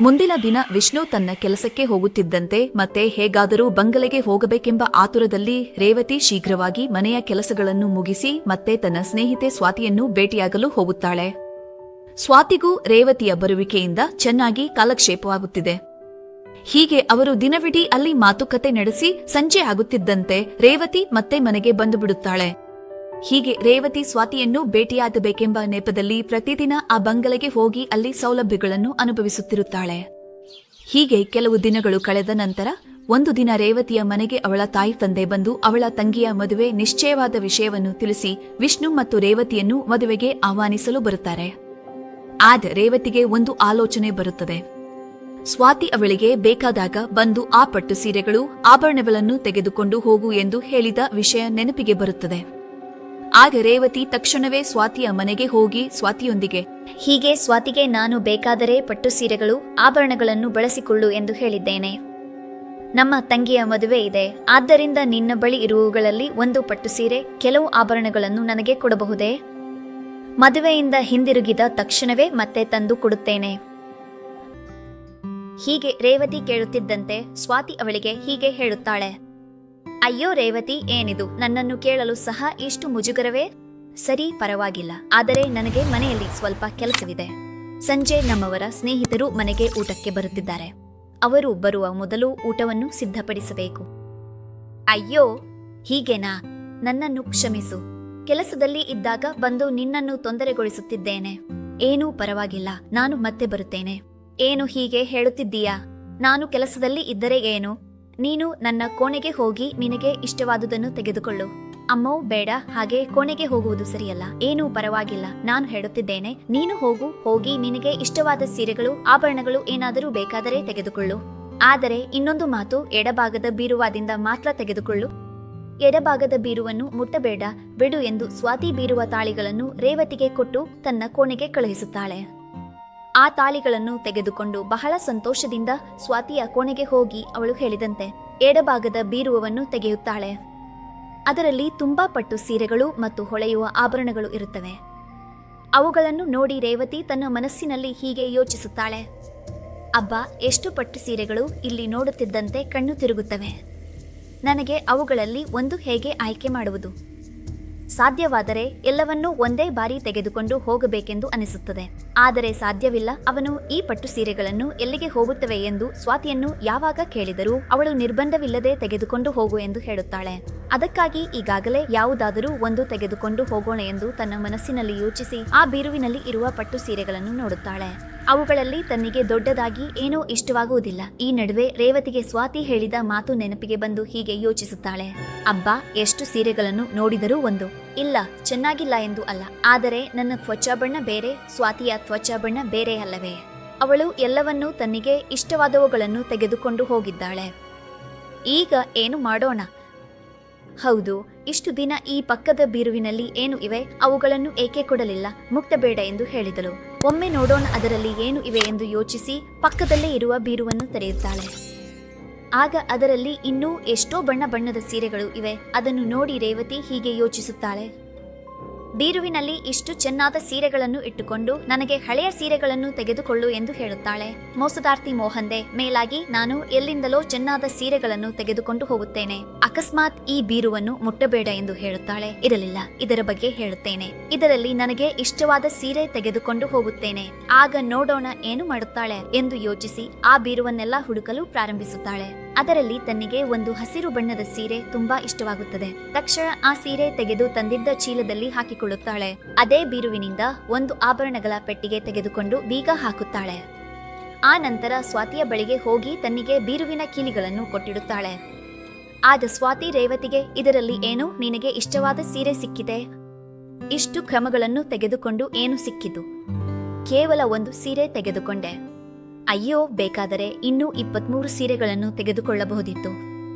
ಮುಂದಿನ ದಿನ ವಿಷ್ಣು ತನ್ನ ಕೆಲಸಕ್ಕೆ ಹೋಗುತ್ತಿದ್ದಂತೆ ಮತ್ತೆ ಹೇಗಾದರೂ ಬಂಗಲೆಗೆ ಹೋಗಬೇಕೆಂಬ ಆತುರದಲ್ಲಿ ರೇವತಿ ಶೀಘ್ರವಾಗಿ ಮನೆಯ ಕೆಲಸಗಳನ್ನು ಮುಗಿಸಿ ಮತ್ತೆ ತನ್ನ ಸ್ನೇಹಿತೆ ಸ್ವಾತಿಯನ್ನು ಭೇಟಿಯಾಗಲು ಹೋಗುತ್ತಾಳೆ. ಸ್ವಾತಿಗೂ ರೇವತಿಯ ಬರುವಿಕೆಯಿಂದ ಚೆನ್ನಾಗಿ ಕಾಲಕ್ಷೇಪವಾಗುತ್ತಿದೆ. ಹೀಗೆ ಅವರು ದಿನವಿಡೀ ಅಲ್ಲಿ ಮಾತುಕತೆ ನಡೆಸಿ ಸಂಜೆ ಆಗುತ್ತಿದ್ದಂತೆ ರೇವತಿ ಮತ್ತೆ ಮನೆಗೆ ಬಂದು ಬಿಡುತ್ತಾಳೆ. ಹೀಗೆ ರೇವತಿ ಸ್ವಾತಿಯನ್ನು ಭೇಟಿಯಾಗಬೇಕೆಂಬ ನೆಪದಲ್ಲಿ ಪ್ರತಿದಿನ ಆ ಬಂಗಲೆಗೆ ಹೋಗಿ ಅಲ್ಲಿ ಸೌಲಭ್ಯಗಳನ್ನು ಅನುಭವಿಸುತ್ತಿರುತ್ತಾಳೆ. ಹೀಗೆ ಕೆಲವು ದಿನಗಳು ಕಳೆದ ನಂತರ ಒಂದು ದಿನ ರೇವತಿಯ ಮನೆಗೆ ಅವಳ ತಾಯಿ ತಂದೆ ಬಂದು ಅವಳ ತಂಗಿಯ ಮದುವೆ ನಿಶ್ಚಯವಾದ ವಿಷಯವನ್ನು ತಿಳಿಸಿ ವಿಷ್ಣು ಮತ್ತು ರೇವತಿಯನ್ನು ಮದುವೆಗೆ ಆಹ್ವಾನಿಸಲು ಬರುತ್ತಾರೆ. ಆಗ ರೇವತಿಗೆ ಒಂದು ಆಲೋಚನೆ ಬರುತ್ತದೆ. ಸ್ವಾತಿ ಅವಳಿಗೆ ಬೇಕಾದಾಗ ಬಂದು ಆ ಪಟ್ಟು ಸೀರೆಗಳು ಆಭರಣಗಳನ್ನು ತೆಗೆದುಕೊಂಡು ಹೋಗು ಎಂದು ಹೇಳಿದ ವಿಷಯ ನೆನಪಿಗೆ ಬರುತ್ತದೆ. ಆಗ ರೇವತಿ ತಕ್ಷಣವೇ ಸ್ವಾತಿಯ ಮನೆಗೆ ಹೋಗಿ ಸ್ವಾತಿಯೊಂದಿಗೆ ಹೀಗೆ ಸ್ವಾತಿಗೆ ನಾನು ಬೇಕಾದರೆ ಪಟ್ಟು ಸೀರೆಗಳು ಆಭರಣಗಳನ್ನು ಬಳಸಿಕೊಳ್ಳು ಎಂದು ಹೇಳಿದ್ದೇನೆ. ನಮ್ಮ ತಂಗಿಯ ಮದುವೆ ಇದೆ, ಆದ್ದರಿಂದ ನಿನ್ನ ಬಳಿ ಇರುವುಗಳಲ್ಲಿ ಒಂದು ಪಟ್ಟು ಸೀರೆ, ಕೆಲವು ಆಭರಣಗಳನ್ನು ನನಗೆ ಕೊಡಬಹುದೇ? ಮದುವೆಯಿಂದ ಹಿಂದಿರುಗಿದ ತಕ್ಷಣವೇ ಮತ್ತೆ ತಂದು ಕೊಡುತ್ತೇನೆ. ಹೀಗೆ ರೇವತಿ ಕೇಳುತ್ತಿದ್ದಂತೆ ಸ್ವಾತಿ ಅವಳಿಗೆ ಹೀಗೆ ಹೇಳುತ್ತಾಳೆ. ಅಯ್ಯೋ ರೇವತಿ, ಏನಿದು? ನನ್ನನ್ನು ಕೇಳಲು ಸಹ ಇಷ್ಟು ಮುಜುಗರವೇ? ಸರಿ, ಪರವಾಗಿಲ್ಲ. ಆದರೆ ನನಗೆ ಮನೆಯಲ್ಲಿ ಸ್ವಲ್ಪ ಕೆಲಸವಿದೆ. ಸಂಜೆ ನಮ್ಮವರ ಸ್ನೇಹಿತರು ಮನೆಗೆ ಊಟಕ್ಕೆ ಬರುತ್ತಿದ್ದಾರೆ. ಅವರು ಬರುವ ಮೊದಲು ಊಟವನ್ನು ಸಿದ್ಧಪಡಿಸಬೇಕು. ಅಯ್ಯೋ, ಹೀಗೇನಾ? ನನ್ನನ್ನು ಕ್ಷಮಿಸು. ಕೆಲಸದಲ್ಲಿ ಇದ್ದಾಗ ಬಂದು ನಿನ್ನನ್ನು ತೊಂದರೆಗೊಳಿಸುತ್ತಿದ್ದೇನೆ. ಏನೂ ಪರವಾಗಿಲ್ಲ, ನಾನು ಮತ್ತೆ ಬರುತ್ತೇನೆ. ಏನು ಹೀಗೆ ಹೇಳುತ್ತಿದ್ದೀಯಾ? ನಾನು ಕೆಲಸದಲ್ಲಿ ಇದ್ದರೆ ಏನು? ನೀನು ನನ್ನ ಕೋಣೆಗೆ ಹೋಗಿ ನಿನಗೆ ಇಷ್ಟವಾದುದನ್ನು ತೆಗೆದುಕೊಳ್ಳು. ಅಮ್ಮೋ, ಬೇಡ, ಹಾಗೆ ಕೋಣೆಗೆ ಹೋಗುವುದು ಸರಿಯಲ್ಲ. ಏನೂ ಪರವಾಗಿಲ್ಲ, ನಾನು ಹೇಳುತ್ತಿದ್ದೇನೆ. ನೀನು ಹೋಗಿ ನಿನಗೆ ಇಷ್ಟವಾದ ಸೀರೆಗಳು, ಆಭರಣಗಳು ಏನಾದರೂ ಬೇಕಾದರೆ ತೆಗೆದುಕೊಳ್ಳು. ಆದರೆ ಇನ್ನೊಂದು ಮಾತು, ಎಡಭಾಗದ ಬೀರುವಾದಿಂದ ಮಾತ್ರ ತೆಗೆದುಕೊಳ್ಳು. ಎಡಭಾಗದ ಬೀರುವನ್ನು ಮುಟ್ಟಬೇಡ, ಬಿಡು ಎಂದು ಸ್ವಾತಿ ಬೀರುವ ತಾಳಿಗಳನ್ನು ರೇವತಿಗೆ ಕೊಟ್ಟು ತನ್ನ ಕೋಣೆಗೆ ಕಳುಹಿಸುತ್ತಾಳೆ. ಆ ತಾಳಿಗಳನ್ನು ತೆಗೆದುಕೊಂಡು ಬಹಳ ಸಂತೋಷದಿಂದ ಸ್ವಾತಿಯ ಕೋಣೆಗೆ ಹೋಗಿ ಅವಳು ಹೇಳಿದಂತೆ ಎಡಭಾಗದ ಬೀರುವವನ್ನು ತೆಗೆಯುತ್ತಾಳೆ. ಅದರಲ್ಲಿ ತುಂಬಾ ಪಟ್ಟು ಸೀರೆಗಳು ಮತ್ತು ಹೊಳೆಯುವ ಆಭರಣಗಳು ಇರುತ್ತವೆ. ಅವುಗಳನ್ನು ನೋಡಿ ರೇವತಿ ತನ್ನ ಮನಸ್ಸಿನಲ್ಲಿ ಹೀಗೆ ಯೋಚಿಸುತ್ತಾಳೆ. ಅಬ್ಬಾ, ಎಷ್ಟು ಪಟ್ಟು ಸೀರೆಗಳು! ಇಲ್ಲಿ ನೋಡುತ್ತಿದ್ದಂತೆ ಕಣ್ಣು ತಿರುಗುತ್ತವೆ. ನನಗೆ ಅವುಗಳಲ್ಲಿ ಒಂದು ಹೇಗೆ ಆಯ್ಕೆ ಮಾಡುವುದು? ಸಾಧ್ಯವಾದರೆ ಎಲ್ಲವನ್ನೂ ಒಂದೇ ಬಾರಿ ತೆಗೆದುಕೊಂಡು ಹೋಗಬೇಕೆಂದು ಅನಿಸುತ್ತದೆ. ಆದರೆ ಸಾಧ್ಯವಿಲ್ಲ. ಅವನು ಈ ಪಟ್ಟು ಸೀರೆಗಳನ್ನು ಎಲ್ಲಿಗೆ ಹೋಗುತ್ತವೆ ಎಂದು ಸ್ವಾತಿಯನ್ನು ಯಾವಾಗ ಕೇಳಿದರೂ ಅವಳು ನಿರ್ಬಂಧವಿಲ್ಲದೆ ತೆಗೆದುಕೊಂಡು ಹೋಗು ಎಂದು ಹೇಳುತ್ತಾಳೆ. ಅದಕ್ಕಾಗಿ ಈಗಾಗಲೇ ಯಾವುದಾದರೂ ಒಂದು ತೆಗೆದುಕೊಂಡು ಹೋಗೋಣ ಎಂದು ತನ್ನ ಮನಸ್ಸಿನಲ್ಲಿ ಯೋಚಿಸಿ ಆ ಬೀರುವಿನಲ್ಲಿ ಇರುವ ಪಟ್ಟು ಸೀರೆಗಳನ್ನು ನೋಡುತ್ತಾಳೆ. ಅವುಗಳಲ್ಲಿ ತನ್ನಿಗೆ ದೊಡ್ಡದಾಗಿ ಏನೂ ಇಷ್ಟವಾಗುವುದಿಲ್ಲ. ಈ ನಡುವೆ ರೇವತಿಗೆ ಸ್ವಾತಿ ಹೇಳಿದ ಮಾತು ನೆನಪಿಗೆ ಬಂದು ಹೀಗೆ ಯೋಚಿಸುತ್ತಾಳೆ. ಅಬ್ಬಾ, ಎಷ್ಟು ಸೀರೆಗಳನ್ನು ನೋಡಿದರೂ ಒಂದು ಇಲ್ಲ, ಚೆನ್ನಾಗಿಲ್ಲ ಎಂದು ಅಲ್ಲ. ಆದರೆ ನನ್ನ ತ್ವಚಾ ಬಣ್ಣ ಬೇರೆ, ಸ್ವಾತಿಯ ತ್ವಚಾ ಬಣ್ಣ ಬೇರೆ ಅಲ್ಲವೇ? ಅವಳು ಎಲ್ಲವನ್ನೂ ತನ್ನಿಗೆ ಇಷ್ಟವಾದವುಗಳನ್ನು ತೆಗೆದುಕೊಂಡು ಹೋಗಿದ್ದಾಳೆ. ಈಗ ಏನು ಮಾಡೋಣ? ಹೌದು, ಇಷ್ಟು ದಿನ ಈ ಪಕ್ಕದ ಬೀರುವಿನಲ್ಲಿ ಏನು ಇವೆ, ಅವುಗಳನ್ನು ಏಕೆ ಕೊಡಲಿಲ್ಲ? ಮುಕ್ತಬೇಡ ಎಂದು ಹೇಳಿದಳು. ಒಮ್ಮೆ ನೋಡೋಣ ಅದರಲ್ಲಿ ಏನು ಇವೆ ಎಂದು ಯೋಚಿಸಿ ಪಕ್ಕದಲ್ಲೇ ಇರುವ ಬೀರುವನ್ನು ತೆರೆಯುತ್ತಾಳೆ. ಆಗ ಅದರಲ್ಲಿ ಇನ್ನೂ ಎಷ್ಟೋ ಬಣ್ಣದ ಸೀರೆಗಳು ಇವೆ. ಅದನ್ನು ನೋಡಿ ರೇವತಿ ಹೀಗೆ ಯೋಚಿಸುತ್ತಾಳೆ. ಬೀರುವಿನಲ್ಲಿ ಇಷ್ಟು ಚೆನ್ನಾದ ಸೀರೆಗಳನ್ನು ಇಟ್ಟುಕೊಂಡು ನನಗೆ ಹಳೆಯ ಸೀರೆಗಳನ್ನು ತೆಗೆದುಕೊಳ್ಳು ಎಂದು ಹೇಳುತ್ತಾಳೆ. ಮೋಸದಾರ್ತಿ ಮೋಹಂದೆ, ಮೇಲಾಗಿ ನಾನು ಎಲ್ಲಿಂದಲೋ ಚೆನ್ನಾದ ಸೀರೆಗಳನ್ನು ತೆಗೆದುಕೊಂಡು ಹೋಗುತ್ತೇನೆ. ಅಕಸ್ಮಾತ್ ಈ ಬೀರುವನ್ನು ಮುಟ್ಟಬೇಡ ಎಂದು ಹೇಳುತ್ತಾಳೆ. ಇರಲಿಲ್ಲ, ಇದರ ಬಗ್ಗೆ ಹೇಳುತ್ತೇನೆ. ಇದರಲ್ಲಿ ನನಗೆ ಇಷ್ಟವಾದ ಸೀರೆ ತೆಗೆದುಕೊಂಡು ಹೋಗುತ್ತೇನೆ. ಆಗ ನೋಡೋಣ ಏನು ಮಾಡುತ್ತಾಳೆ ಎಂದು ಯೋಚಿಸಿ ಆ ಬೀರುವನ್ನೆಲ್ಲ ಹುಡುಕಲು ಪ್ರಾರಂಭಿಸುತ್ತಾಳೆ. ಅದರಲ್ಲಿ ತನ್ನಿಗೆ ಒಂದು ಹಸಿರು ಬಣ್ಣದ ಸೀರೆ ತುಂಬಾ ಇಷ್ಟವಾಗುತ್ತದೆ. ತಕ್ಷಣ ಆ ಸೀರೆ ತೆಗೆದು ತಂದಿದ್ದ ಚೀಲದಲ್ಲಿ ಹಾಕಿಕೊಳ್ಳುತ್ತಾಳೆ. ಅದೇ ಬೀರುವಿನಿಂದ ಒಂದು ಆಭರಣಗಳ ಪೆಟ್ಟಿಗೆ ತೆಗೆದುಕೊಂಡು ಬೀಗ ಹಾಕುತ್ತಾಳೆ. ಆ ನಂತರ ಸ್ವಾತಿಯ ಬಳಿಗೆ ಹೋಗಿ ತನ್ನಿಗೆ ಬೀರುವಿನ ಕೀಲಿಗಳನ್ನು ಕೊಟ್ಟಿಡುತ್ತಾಳೆ. ಆಗ ಸ್ವಾತಿ ರೇವತಿಗೆ, ಇದರಲ್ಲಿ ಏನು ನಿನಗೆ ಇಷ್ಟವಾದ ಸೀರೆ ಸಿಕ್ಕಿದೆ? ಇಷ್ಟು ಕ್ರಮಗಳನ್ನು ತೆಗೆದುಕೊಂಡು ಏನು ಸಿಕ್ಕಿತು? ಕೇವಲ ಒಂದು ಸೀರೆ ತೆಗೆದುಕೊಂಡೆ. ಅಯ್ಯೋ, ಬೇಕಾದರೆ ಇನ್ನೂ 23 ಸೀರೆಗಳನ್ನು ತೆಗೆದುಕೊಳ್ಳಬಹುದಿತ್ತು.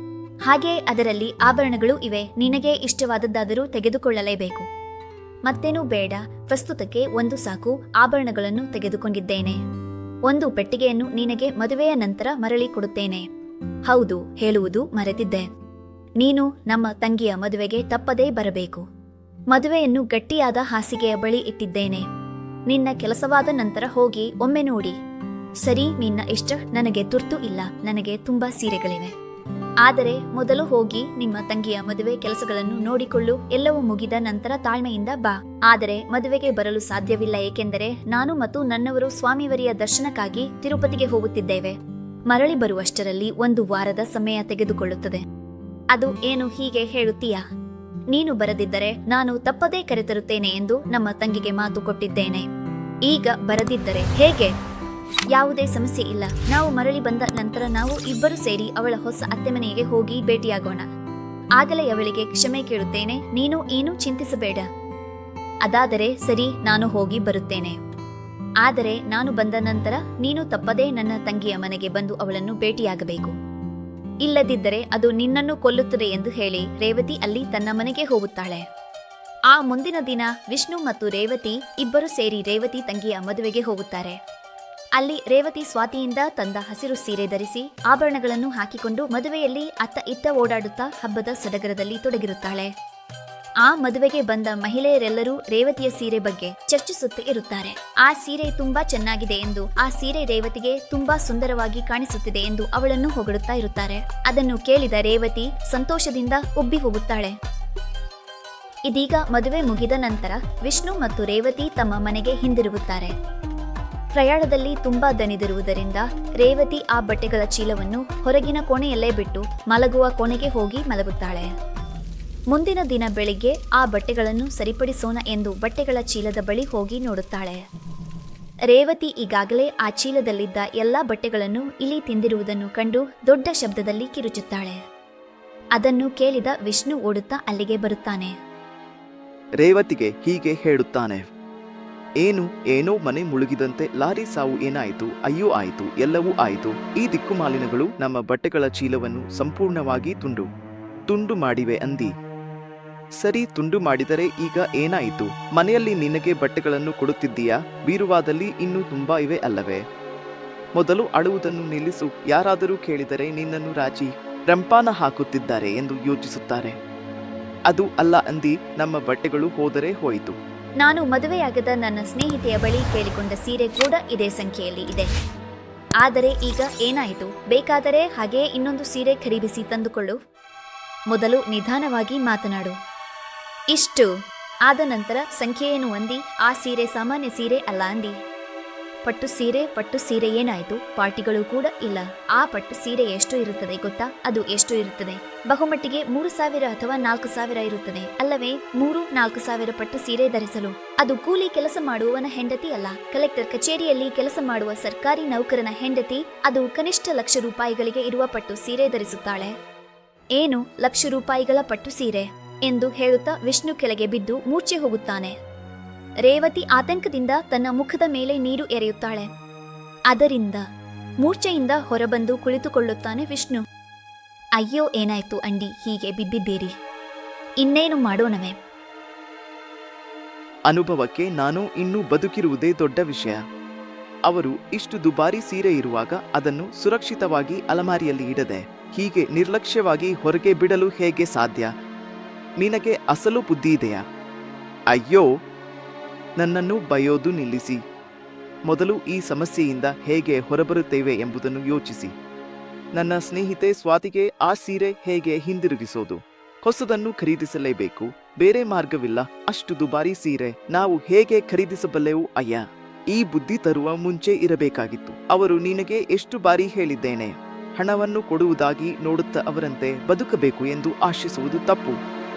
ಹಾಗೆ ಅದರಲ್ಲಿ ಆಭರಣಗಳು ಇವೆ. ನಿನಗೆ ಇಷ್ಟವಾದದ್ದಾದರೂ ತೆಗೆದುಕೊಳ್ಳಲೇಬೇಕು. ಮತ್ತೇನೂ ಬೇಡ, ಪ್ರಸ್ತುತಕ್ಕೆ ಒಂದು ಸಾಕು. ಆಭರಣಗಳನ್ನು ತೆಗೆದುಕೊಂಡಿದ್ದೇನೆ. ಒಂದು ಪೆಟ್ಟಿಗೆಯನ್ನು ನಿನಗೆ ಮದುವೆಯ ನಂತರ ಮರಳಿ ಕೊಡುತ್ತೇನೆ. ಹೌದು, ಹೇಳುವುದು ಮರೆತಿದ್ದೆ. ನೀನು ನಮ್ಮ ತಂಗಿಯ ಮದುವೆಗೆ ತಪ್ಪದೇ ಬರಬೇಕು. ಮದುವೆಯನ್ನು ಗಟ್ಟಿಯಾದ ಹಾಸಿಗೆಯ ಬಳಿ ಇಟ್ಟಿದ್ದೇನೆ. ನಿನ್ನ ಕೆಲಸವಾದ ನಂತರ ಹೋಗಿ ಒಮ್ಮೆ ನೋಡಿ. ಸರಿ, ನಿನ್ನ ಇಷ್ಟ. ನನಗೆ ತುರ್ತು ಇಲ್ಲ. ನನಗೆ ತುಂಬಾ ಸೀರೆಗಳಿವೆ. ಆದರೆ ಮೊದಲು ಹೋಗಿ ನಿಮ್ಮ ತಂಗಿಯ ಮದುವೆ ಕೆಲಸಗಳನ್ನು ನೋಡಿಕೊಳ್ಳು. ಎಲ್ಲವೂ ಮುಗಿದ ನಂತರ ತಾಳ್ಮೆಯಿಂದ ಬಾ. ಆದರೆ ಮದುವೆಗೆ ಬರಲು ಸಾಧ್ಯವಿಲ್ಲ, ಏಕೆಂದರೆ ನಾನು ಮತ್ತು ನನ್ನವರು ಸ್ವಾಮಿವರಿಯ ದರ್ಶನಕ್ಕಾಗಿ ತಿರುಪತಿಗೆ ಹೋಗುತ್ತಿದ್ದೇವೆ. ಮರಳಿ ಬರುವಷ್ಟರಲ್ಲಿ 1 ವಾರದ ಸಮಯ ತೆಗೆದುಕೊಳ್ಳುತ್ತದೆ. ಅದು ಏನು ಹೀಗೆ ಹೇಳುತ್ತೀಯಾ? ನೀನು ಬರದಿದ್ದರೆ ನಾನು ತಪ್ಪದೇ ಕರೆತರುತ್ತೇನೆ ಎಂದು ನಮ್ಮ ತಂಗಿಗೆ ಮಾತು ಕೊಟ್ಟಿದ್ದೇನೆ. ಈಗ ಬರದಿದ್ದರೆ ಹೇಗೆ? ಯಾವುದೇ ಸಮಸ್ಯೆ ಇಲ್ಲ. ನಾವು ಮರಳಿ ಬಂದ ನಂತರ ನಾವು ಇಬ್ಬರು ಸೇರಿ ಅವಳ ಹೊಸ ಅತ್ತೆಮನೆಗೆ ಹೋಗಿ ಭೇಟಿಯಾಗೋಣ. ಆಗಲೇ ಅವಳಿಗೆ ಕ್ಷಮೆ ಕೇಳುತ್ತೇನೆ. ನೀನು ಏನೂ ಚಿಂತಿಸಬೇಡ. ಅದಾದರೆ ಸರಿ, ನಾನು ಹೋಗಿ ಬರುತ್ತೇನೆ. ಆದರೆ ನಾನು ಬಂದ ನಂತರ ನೀನು ತಪ್ಪದೇ ನನ್ನ ತಂಗಿಯ ಮನೆಗೆ ಬಂದು ಅವಳನ್ನು ಭೇಟಿಯಾಗಬೇಕು. ಇಲ್ಲದಿದ್ದರೆ ಅದು ನಿನ್ನನ್ನು ಕೊಲ್ಲುತ್ತದೆ ಎಂದು ಹೇಳಿ ರೇವತಿ ಅಲ್ಲಿ ತನ್ನ ಮನೆಗೆ ಹೋಗುತ್ತಾಳೆ. ಆ ಮುಂದಿನ ದಿನ ವಿಷ್ಣು ಮತ್ತು ರೇವತಿ ಇಬ್ಬರು ಸೇರಿ ರೇವತಿ ತಂಗಿಯ ಮದುವೆಗೆ ಹೋಗುತ್ತಾರೆ. ಅಲ್ಲಿ ರೇವತಿ ಸ್ವಾತಿಯಿಂದ ತಂದ ಹಸಿರು ಸೀರೆ ಧರಿಸಿ ಆಭರಣಗಳನ್ನು ಹಾಕಿಕೊಂಡು ಮದುವೆಯಲ್ಲಿ ಅತ್ತ ಇತ್ತ ಓಡಾಡುತ್ತಾ ಹಬ್ಬದ ಸಡಗರದಲ್ಲಿ ತೊಡಗಿರುತ್ತಾಳೆ. ಆ ಮದುವೆಗೆ ಬಂದ ಮಹಿಳೆಯರೆಲ್ಲರೂ ರೇವತಿಯ ಸೀರೆ ಬಗ್ಗೆ ಚರ್ಚಿಸುತ್ತಾ ಇರುತ್ತಾರೆ. ಆ ಸೀರೆ ತುಂಬಾ ಚೆನ್ನಾಗಿದೆ ಎಂದು, ಆ ಸೀರೆ ರೇವತಿಗೆ ತುಂಬಾ ಸುಂದರವಾಗಿ ಕಾಣಿಸುತ್ತಿದೆ ಎಂದು ಅವಳನ್ನು ಹೊಗಳುತ್ತಾ ಇರುತ್ತಾರೆ. ಅದನ್ನು ಕೇಳಿದ ರೇವತಿ ಸಂತೋಷದಿಂದ ಉಬ್ಬಿ ಹೋಗುತ್ತಾಳೆ. ಇದೀಗ ಮದುವೆ ಮುಗಿದ ನಂತರ ವಿಷ್ಣು ಮತ್ತು ರೇವತಿ ತಮ್ಮ ಮನೆಗೆ ಹಿಂದಿರುಗುತ್ತಾರೆ. ಪ್ರಯಾಣದಲ್ಲಿ ತುಂಬಾ ದಣಿದಿರುವುದರಿಂದ ರೇವತಿ ಆ ಬಟ್ಟೆಗಳ ಚೀಲವನ್ನು ಹೊರಗಿನ ಕೋಣೆಯಲ್ಲೇ ಬಿಟ್ಟು ಮಲಗುವ ಕೋಣೆಗೆ ಹೋಗಿ ಮಲಗುತ್ತಾಳೆ. ಮುಂದಿನ ದಿನ ಬೆಳಿಗ್ಗೆ ಆ ಬಟ್ಟೆಗಳನ್ನು ಸರಿಪಡಿಸೋಣ ಎಂದು ಬಟ್ಟೆಗಳ ಚೀಲದ ಬಳಿ ಹೋಗಿ ನೋಡುತ್ತಾಳೆ. ರೇವತಿ ಈಗಾಗಲೇ ಆ ಚೀಲದಲ್ಲಿದ್ದ ಎಲ್ಲಾ ಬಟ್ಟೆಗಳನ್ನು ಇಲಿ ತಿಂದಿರುವುದನ್ನು ಕಂಡು ದೊಡ್ಡ ಶಬ್ದದಲ್ಲಿ ಕಿರುಚುತ್ತಾಳೆ. ಅದನ್ನು ಕೇಳಿದ ವಿಷ್ಣು ಓಡುತ್ತಾ ಅಲ್ಲಿಗೆ ಬರುತ್ತಾನೆ. ರೇವತಿಗೆ ಹೀಗೆ ಹೇಳುತ್ತಾನೆ. ಏನೋ ಮನೆ ಮುಳುಗಿದಂತೆ ಲಾರಿ ಸಾವು ಏನಾಯಿತು, ಅಯ್ಯೋ ಆಯಿತು, ಎಲ್ಲವೂ ಆಯಿತು. ಈ ದಿಕ್ಕುಮಾಲಿನಗಳು ನಮ್ಮ ಬಟ್ಟೆಗಳ ಚೀಲವನ್ನು ಸಂಪೂರ್ಣವಾಗಿ ತುಂಡು ಮಾಡಿವೆ ಅಂದಿ. ಸರಿ, ತುಂಡು ಮಾಡಿದರೆ ಈಗ ಏನಾಯಿತು? ಮನೆಯಲ್ಲಿ ನಿನಗೆ ಬಟ್ಟೆಗಳನ್ನು ಕೊಡುತ್ತಿದ್ದೀಯಾ? ಬೀರುವಾದಲ್ಲಿ ಇನ್ನೂ ತುಂಬಾ ಇವೆ ಅಲ್ಲವೇ? ಮೊದಲು ಅಳುವುದನ್ನು ನಿಲ್ಲಿಸು. ಯಾರಾದರೂ ಕೇಳಿದರೆ ನಿನ್ನನ್ನು ರಾಜಿ ರಂಪಾನ ಹಾಕುತ್ತಿದ್ದಾರೆ ಎಂದು ಯೋಚಿಸುತ್ತಾರೆ. ಅದು ಅಲ್ಲ ಅಂದಿ, ನಮ್ಮ ಬಟ್ಟೆಗಳು ಹೋದರೆ ಹೋಯಿತು. ನಾನು ಮದುವೆಯಾಗದ ನನ್ನ ಸ್ನೇಹಿತೆಯ ಬಳಿ ಕೇಳಿಕೊಂಡ ಸೀರೆ ಕೂಡ ಇದೇ ಸಂಖ್ಯೆಯಲ್ಲಿ ಇದೆ. ಆದರೆ ಈಗ ಏನಾಯಿತು? ಬೇಕಾದರೆ ಹಾಗೆಯೇ ಇನ್ನೊಂದು ಸೀರೆ ಖರೀದಿಸಿ ತಂದುಕೊಳ್ಳು. ಮೊದಲು ನಿಧಾನವಾಗಿ ಮಾತನಾಡು. ಇಷ್ಟು ಆದ ನಂತರ ಸಂಖ್ಯೆಯನ್ನು ಅಂದಿ. ಆ ಸೀರೆ ಸಾಮಾನ್ಯ ಸೀರೆ ಅಲ್ಲ ಅಂದಿ. ಪಟ್ಟು ಸೀರೆ ಏನಾಯಿತು? ಪಾರ್ಟಿಗಳು ಕೂಡ ಇಲ್ಲ. ಆ ಪಟ್ಟು ಸೀರೆ ಎಷ್ಟು ಇರುತ್ತದೆ ಗೊತ್ತಾ? ಅದು ಎಷ್ಟು ಇರುತ್ತದೆ? ಬಹುಮಟ್ಟಿಗೆ 3,000 ಅಥವಾ 4,000 ಇರುತ್ತದೆ ಅಲ್ಲವೇ? 3-4,000 ಪಟ್ಟು ಸೀರೆ ಧರಿಸಲು. ಅದು ಕೂಲಿ ಕೆಲಸ ಮಾಡುವವನ ಹೆಂಡತಿ ಅಲ್ಲ, ಕಲೆಕ್ಟರ್ ಕಚೇರಿಯಲ್ಲಿ ಕೆಲಸ ಮಾಡುವ ಸರ್ಕಾರಿ ನೌಕರನ ಹೆಂಡತಿ. ಅದು ಕನಿಷ್ಠ ₹1,00,000 ಇರುವ ಪಟ್ಟು ಸೀರೆ ಧರಿಸುತ್ತಾಳೆ. ಏನು ₹1,00,000 ಪಟ್ಟು ಸೀರೆ ಎಂದು ಹೇಳುತ್ತಾ ವಿಷ್ಣು ಕೆಳಗೆ ಬಿದ್ದು ಮೂರ್ಛೆ ಹೋಗುತ್ತಾನೆ. ರೇವತಿ ಆತಂಕದಿಂದ ತನ್ನ ಮುಖದ ಮೇಲೆ ನೀರು ಎರೆಯುತ್ತಾಳೆ. ಅದರಿಂದ ಮೂರ್ಛೆಯಿಂದ ಹೊರಬಂದು ಕುಳಿತುಕೊಳ್ಳುತ್ತಾನೆ ವಿಷ್ಣು. ಅಯ್ಯೋ, ಏನಾಯ್ತು ಅಂಡಿ, ಹೀಗೆ ಬಿದ್ದಿದ್ದೀರಿ? ಇನ್ನೇನು ಮಾಡೋಣವೇ? ಅನುಭವಕ್ಕೆ ನಾನು ಇನ್ನೂ ಬದುಕಿರುವುದೇ ದೊಡ್ಡ ವಿಷಯ. ಅವರು ಇಷ್ಟು ದುಬಾರಿ ಸೀರೆ ಇರುವಾಗ ಅದನ್ನು ಸುರಕ್ಷಿತವಾಗಿ ಅಲಮಾರಿಯಲ್ಲಿ ಇಡದೆ ಹೀಗೆ ನಿರ್ಲಕ್ಷ್ಯವಾಗಿ ಹೊರಗೆ ಬಿಡಲು ಹೇಗೆ ಸಾಧ್ಯ? ನಿನಗೆ ಅಸಲು ಬುದ್ಧಿ ಇದೆಯಾ? ಅಯ್ಯೋ, ನನ್ನನ್ನು ಬೈಯೋದು ನಿಲ್ಲಿಸಿ. ಮೊದಲು ಈ ಸಮಸ್ಯೆಯಿಂದ ಹೇಗೆ ಹೊರಬರುತ್ತೇವೆ ಎಂಬುದನ್ನು ಯೋಚಿಸಿ. ನನ್ನ ಸ್ನೇಹಿತೆ ಸ್ವಾತಿಗೆ ಆ ಸೀರೆ ಹೇಗೆ ಹಿಂದಿರುಗಿಸೋದು? ಹೊಸದನ್ನು ಖರೀದಿಸಲೇಬೇಕು, ಬೇರೆ ಮಾರ್ಗವಿಲ್ಲ. ಅಷ್ಟು ದುಬಾರಿ ಸೀರೆ ನಾವು ಹೇಗೆ ಖರೀದಿಸಬಲ್ಲೆವು? ಅಯ್ಯ, ಈ ಬುದ್ಧಿ ತರುವ ಮುಂಚೆ ಇರಬೇಕಾಗಿತ್ತು. ಅವರು ನಿನಗೆ ಎಷ್ಟು ಬಾರಿ ಹೇಳಿದ್ದೇನೆ, ಹಣವನ್ನು ಕೊಡುವುದಾಗಿ ನೋಡುತ್ತಾ ಅವರಂತೆ ಬದುಕಬೇಕು ಎಂದು ಆಶಿಸುವುದು ತಪ್ಪು.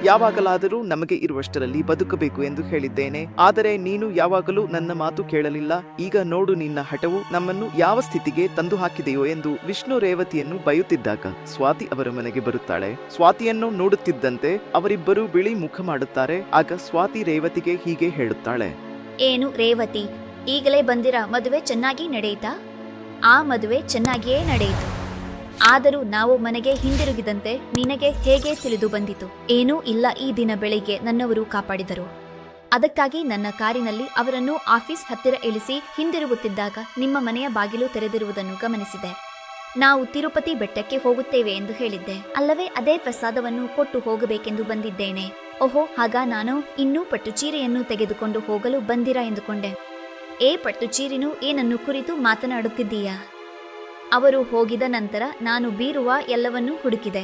ಯಾವಾಗಲಾದರೂ ನಮಗೆ ಇರುವಷ್ಟರಲ್ಲಿ ಬದುಕಬೇಕು ಎಂದು ಹೇಳಿದ್ದೇನೆ, ಆದರೆ ನೀನು ಯಾವಾಗಲೂ ನನ್ನ ಮಾತು ಕೇಳಲಿಲ್ಲ. ಈಗ ನೋಡು, ನಿನ್ನ ಹಠವು ನಮ್ಮನ್ನು ಯಾವ ಸ್ಥಿತಿಗೆ ತಂದು ಹಾಕಿದೆಯೋ ಎಂದು ವಿಷ್ಣು ರೇವತಿಯನ್ನು ಬೈಯುತ್ತಿದ್ದಾಗ ಸ್ವಾತಿ ಅವರ ಮನೆಗೆ ಬರುತ್ತಾಳೆ. ಸ್ವಾತಿಯನ್ನು ನೋಡುತ್ತಿದ್ದಂತೆ ಅವರಿಬ್ಬರು ಬಿಳಿ ಮುಖ ಮಾಡುತ್ತಾರೆ. ಆಗ ಸ್ವಾತಿ ರೇವತಿಗೆ ಹೀಗೆ ಹೇಳುತ್ತಾಳೆ. ಏನು ರೇವತಿ, ಈಗಲೇ ಬಂದಿರ? ಮದುವೆ ಚೆನ್ನಾಗಿ ನಡೆಯಿತಾ? ಆ ಮದುವೆ ಚೆನ್ನಾಗಿಯೇ ನಡೆಯಿತು. ಆದರೂ ನಾವು ಮನೆಗೆ ಹಿಂದಿರುಗಿದಂತೆ ನಿನಗೆ ಹೇಗೆ ತಿಳಿದು ಬಂದಿತು? ಏನೂ ಇಲ್ಲ, ಈ ದಿನ ಬೆಳಿಗ್ಗೆ ನನ್ನವರು ಕಾಪಾಡಿದರು. ಅದಕ್ಕಾಗಿ ನನ್ನ ಕಾರಿನಲ್ಲಿ ಅವರನ್ನು ಆಫೀಸ್ ಹತ್ತಿರ ಇಳಿಸಿ ಹಿಂದಿರುಗುತ್ತಿದ್ದಾಗ ನಿಮ್ಮ ಮನೆಯ ಬಾಗಿಲು ತೆರೆದಿರುವುದನ್ನು ಗಮನಿಸಿದೆ. ನಾವು ತಿರುಪತಿ ಬೆಟ್ಟಕ್ಕೆ ಹೋಗುತ್ತೇವೆ ಎಂದು ಹೇಳಿದ್ದೆ ಅಲ್ಲವೇ? ಅದೇ ಪ್ರಸಾದವನ್ನು ಕೊಟ್ಟು ಹೋಗಬೇಕೆಂದು ಬಂದಿದ್ದೇನೆ. ಓಹೋ, ಹಾಗ ನಾನು ಇನ್ನೂ ಪಟ್ಟು ಚೀರೆಯನ್ನು ತೆಗೆದುಕೊಂಡು ಹೋಗಲು ಬಂದಿರಾ ಎಂದುಕೊಂಡೆ. ಪಟ್ಟು ಚೀರಿನೂ ಏನನ್ನು ಕುರಿತು ಮಾತನಾಡುತ್ತಿದ್ದೀಯಾ? ಅವರು ಹೋಗಿದ ನಂತರ ನಾನು ಬೀರುವ ಎಲ್ಲವನ್ನೂ ಹುಡುಕಿದೆ.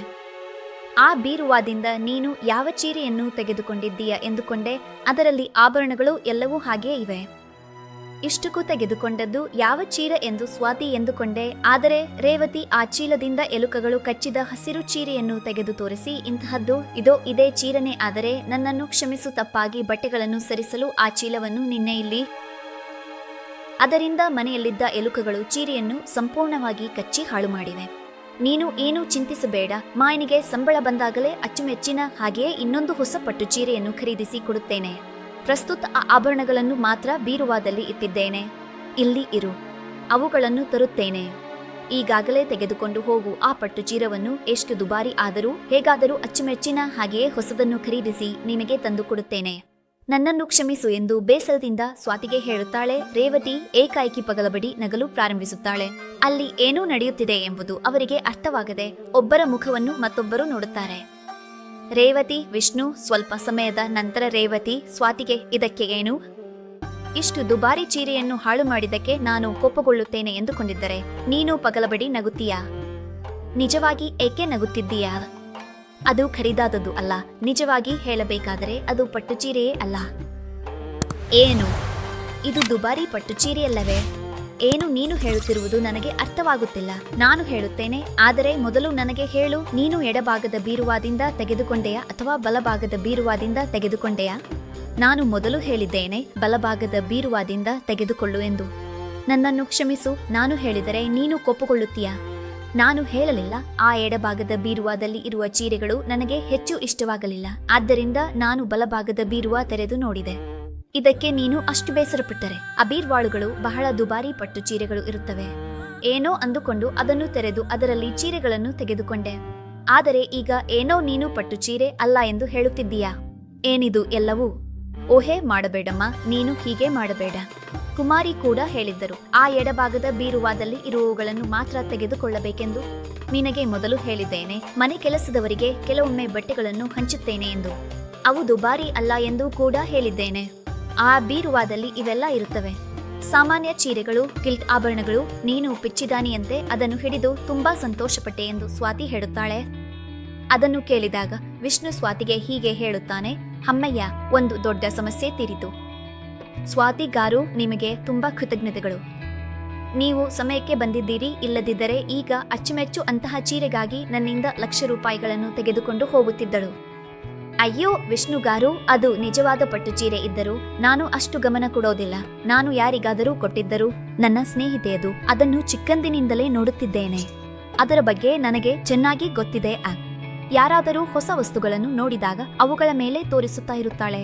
ಆ ಬೀರುವಾದಿಂದ ನೀನು ಯಾವ ಚೀರೆಯನ್ನು ತೆಗೆದುಕೊಂಡಿದ್ದೀಯಾ ಎಂದುಕೊಂಡೆ. ಅದರಲ್ಲಿ ಆಭರಣಗಳು ಎಲ್ಲವೂ ಹಾಗೇ ಇವೆ. ಇಷ್ಟಕ್ಕೂ ತೆಗೆದುಕೊಂಡದ್ದು ಯಾವ ಚೀರ ಎಂದು ಸ್ವಾತಿ ಎಂದುಕೊಂಡೆ. ಆದರೆ ರೇವತಿ ಆ ಚೀಲದಿಂದ ಎಲುಕಗಳು ಕಚ್ಚಿದ ಹಸಿರು ಚೀರೆಯನ್ನು ತೆಗೆದು ತೋರಿಸಿ, ಇಂತಹದ್ದು ಇದೇ ಚೀರನೆ, ಆದರೆ ನನ್ನನ್ನು ಕ್ಷಮಿಸು, ತಪ್ಪಾಗಿ ಬಟ್ಟೆಗಳನ್ನು ಸರಿಸಲು ಆ ಚೀಲವನ್ನು ನಿನ್ನೆ ಇಲ್ಲಿ. ಅದರಿಂದ ಮನೆಯಲ್ಲಿದ್ದ ಎಲುಕಗಳು ಚೀರೆಯನ್ನು ಸಂಪೂರ್ಣವಾಗಿ ಕಚ್ಚಿ ಹಾಳು ಮಾಡಿವೆ. ನೀನು ಏನೂ ಚಿಂತಿಸಬೇಡ, ಮಾಯನಿಗೆ ಸಂಬಳ ಬಂದಾಗಲೇ ಅಚ್ಚುಮೆಚ್ಚಿನ ಹಾಗೆಯೇ ಇನ್ನೊಂದು ಹೊಸ ಪಟ್ಟು ಚೀರೆಯನ್ನು ಖರೀದಿಸಿ ಕೊಡುತ್ತೇನೆ. ಪ್ರಸ್ತುತ ಆ ಆಭರಣಗಳನ್ನು ಮಾತ್ರ ಬೀರುವಾದಲ್ಲಿ ಇಟ್ಟಿದ್ದೇನೆ. ಇಲ್ಲಿ ಇರು, ಅವುಗಳನ್ನು ತರುತ್ತೇನೆ. ಈಗಾಗಲೇ ತೆಗೆದುಕೊಂಡು ಹೋಗು ಆ ಪಟ್ಟು ಚೀರವನ್ನು. ಎಷ್ಟು ದುಬಾರಿ ಆದರೂ ಹೇಗಾದರೂ ಅಚ್ಚುಮೆಚ್ಚಿನ ಹಾಗೆಯೇ ಹೊಸದನ್ನು ಖರೀದಿಸಿ ನಿಮಗೆ ತಂದುಕೊಡುತ್ತೇನೆ. ನನ್ನನ್ನು ಕ್ಷಮಿಸು ಎಂದು ಬೇಸರದಿಂದ ಸ್ವಾತಿಗೆ ಹೇಳುತ್ತಾಳೆ. ರೇವತಿ ಏಕಾಏಕಿ ಪಗಲಬಡಿ ನಗಲು ಪ್ರಾರಂಭಿಸುತ್ತಾಳೆ. ಅಲ್ಲಿ ಏನೂ ನಡೆಯುತ್ತಿದೆ ಎಂಬುದು ಅವರಿಗೆ ಅರ್ಥವಾಗದೆ ಒಬ್ಬರ ಮುಖವನ್ನು ಮತ್ತೊಬ್ಬರು ನೋಡುತ್ತಾರೆ. ರೇವತಿ, ವಿಷ್ಣು. ಸ್ವಲ್ಪ ಸಮಯದ ನಂತರ ರೇವತಿ ಸ್ವಾತಿಗೆ, ಇದಕ್ಕೆ ಏನು? ಇಷ್ಟು ದುಬಾರಿ ಚೀರೆಯನ್ನು ಹಾಳು ಮಾಡಿದ್ದಕ್ಕೆ ನಾನು ಕೋಪಗೊಳ್ಳುತ್ತೇನೆ ಎಂದುಕೊಂಡಿದ್ದರೆ ನೀನು ಪಗಲಬಡಿ ನಗುತ್ತೀಯಾ? ನಿಜವಾಗಿ ಏಕೆ ನಗುತ್ತಿದ್ದೀಯಾ? ಅದು ಖರೀದಾದದ್ದು ಅಲ್ಲ. ನಿಜವಾಗಿ ಹೇಳಬೇಕಾದರೆ ಅದು ಪಟ್ಟು ಚೀರೆಯೇ ಅಲ್ಲ. ಏನು? ಇದು ದುಬಾರಿ ಪಟ್ಟು ಚೀರೆಯಲ್ಲವೇ? ಏನು ನೀನು ಹೇಳುತ್ತಿರುವುದು ನನಗೆ ಅರ್ಥವಾಗುತ್ತಿಲ್ಲ. ನಾನು ಹೇಳುತ್ತೇನೆ, ಆದರೆ ಮೊದಲು ನನಗೆ ಹೇಳು, ನೀನು ಎಡಭಾಗದ ಬೀರುವಾದಿಂದ ತೆಗೆದುಕೊಂಡೆಯಾ ಅಥವಾ ಬಲಭಾಗದ ಬೀರುವಾದಿಂದ ತೆಗೆದುಕೊಂಡೆಯಾ? ನಾನು ಮೊದಲು ಹೇಳಿದ್ದೇನೆ ಬಲಭಾಗದ ಬೀರುವಾದಿಂದ ತೆಗೆದುಕೊಳ್ಳು ಎಂದು. ನನ್ನನ್ನು ಕ್ಷಮಿಸು, ನಾನು ಹೇಳಿದರೆ ನೀನು ಕೋಪಗೊಳ್ಳುತ್ತೀಯಾ? ನಾನು ಹೇಳಲಿಲ್ಲ. ಆ ಎಡಭಾಗದ ಬೀರುವಾದಲ್ಲಿ ಇರುವ ಚೀರೆಗಳು ನನಗೆ ಹೆಚ್ಚು ಇಷ್ಟವಾಗಲಿಲ್ಲ. ಆದ್ದರಿಂದ ನಾನು ಬಲಭಾಗದ ಬೀರುವಾ ತೆರೆದು ನೋಡಿದೆ. ಇದಕ್ಕೆ ನೀನು ಅಷ್ಟು ಬೇಸರಪಟ್ಟರೆ? ಆ ಬೀರ್ವಾಳುಗಳು ಬಹಳ ದುಬಾರಿ ಪಟ್ಟು ಚೀರೆಗಳು ಇರುತ್ತವೆ. ಏನೋ ಅಂದುಕೊಂಡು ಅದನ್ನು ತೆರೆದು ಅದರಲ್ಲಿ ಚೀರೆಗಳನ್ನು ತೆಗೆದುಕೊಂಡೆ. ಆದರೆ ಈಗ ಏನೋ ನೀನು ಪಟ್ಟು ಚೀರೆ ಅಲ್ಲ ಎಂದು ಹೇಳುತ್ತಿದ್ದೀಯಾ? ಏನಿದು ಎಲ್ಲವೂ? ಓಹೇ ಮಾಡಬೇಡಮ್ಮ, ನೀನು ಹೀಗೆ ಮಾಡಬೇಡ. ಕುಮಾರಿ ಕೂಡ ಹೇಳಿದ್ದರು, ಆ ಎಡಭಾಗದ ಬೀರುವಾದಲ್ಲಿ ಇರುವವುಗಳನ್ನು ಮಾತ್ರ ತೆಗೆದುಕೊಳ್ಳಬೇಕೆಂದು. ನಿನಗೆ ಮೊದಲು ಹೇಳಿದ್ದೇನೆ, ಮನೆ ಕೆಲಸದವರಿಗೆ ಕೆಲವೊಮ್ಮೆ ಬಟ್ಟೆಗಳನ್ನು ಹಂಚುತ್ತೇನೆ ಎಂದು. ಅವು ದುಬಾರಿ ಅಲ್ಲ ಎಂದು ಕೂಡ ಹೇಳಿದ್ದೇನೆ. ಆ ಬೀರುವಾದಲ್ಲಿ ಇವೆಲ್ಲ ಇರುತ್ತವೆ, ಸಾಮಾನ್ಯ ಚೀರೆಗಳು, ಗಿಲ್ಟ್ ಆಭರಣಗಳು. ನೀನು ಪಿಚ್ಚಿದಾನಿಯಂತೆ ಅದನ್ನು ಹಿಡಿದು ತುಂಬಾ ಸಂತೋಷಪಟ್ಟೆ ಎಂದು ಸ್ವಾತಿ ಹೇಳುತ್ತಾಳೆ. ಅದನ್ನು ಕೇಳಿದಾಗ ವಿಷ್ಣು ಸ್ವಾತಿಗೆ ಹೀಗೆ ಹೇಳುತ್ತಾನೆ, ಅಮ್ಮಯ್ಯ, ಒಂದು ದೊಡ್ಡ ಸಮಸ್ಯೆ ತೀರಿತು. ಸ್ವಾತಿಗಾರು, ನಿಮಗೆ ತುಂಬಾ ಕೃತಜ್ಞತೆಗಳು. ನೀವು ಸಮಯಕ್ಕೆ ಬಂದಿದ್ದೀರಿ. ಇಲ್ಲದಿದ್ದರೆ ಈಗ ಅಚ್ಚುಮೆಚ್ಚು ಅಂತಹ ಚೀರೆಗಾಗಿ ನನ್ನಿಂದ ಲಕ್ಷ ರೂಪಾಯಿಗಳನ್ನು ತೆಗೆದುಕೊಂಡು ಹೋಗುತ್ತಿದ್ದಳು. ಅಯ್ಯೋ ವಿಷ್ಣುಗಾರು, ಅದು ನಿಜವಾದ ಪಟ್ಟು ಚೀರೆ ಇದ್ದರೂ ನಾನು ಅಷ್ಟು ಗಮನ ಕೊಡೋದಿಲ್ಲ. ನಾನು ಯಾರಿಗಾದರೂ ಕೊಟ್ಟಿದ್ದರೂ ನನ್ನ ಸ್ನೇಹಿತೆಯದು. ಅದನ್ನು ಚಿಕ್ಕಂದಿನಿಂದಲೇ ನೋಡುತ್ತಿದ್ದೇನೆ. ಅದರ ಬಗ್ಗೆ ನನಗೆ ಚೆನ್ನಾಗಿ ಗೊತ್ತಿದೆ. ಯಾರಾದರೂ ಹೊಸ ವಸ್ತುಗಳನ್ನು ನೋಡಿದಾಗ ಅವುಗಳ ಮೇಲೆ ತೋರಿಸುತ್ತಾ ಇರುತ್ತಾಳೆ.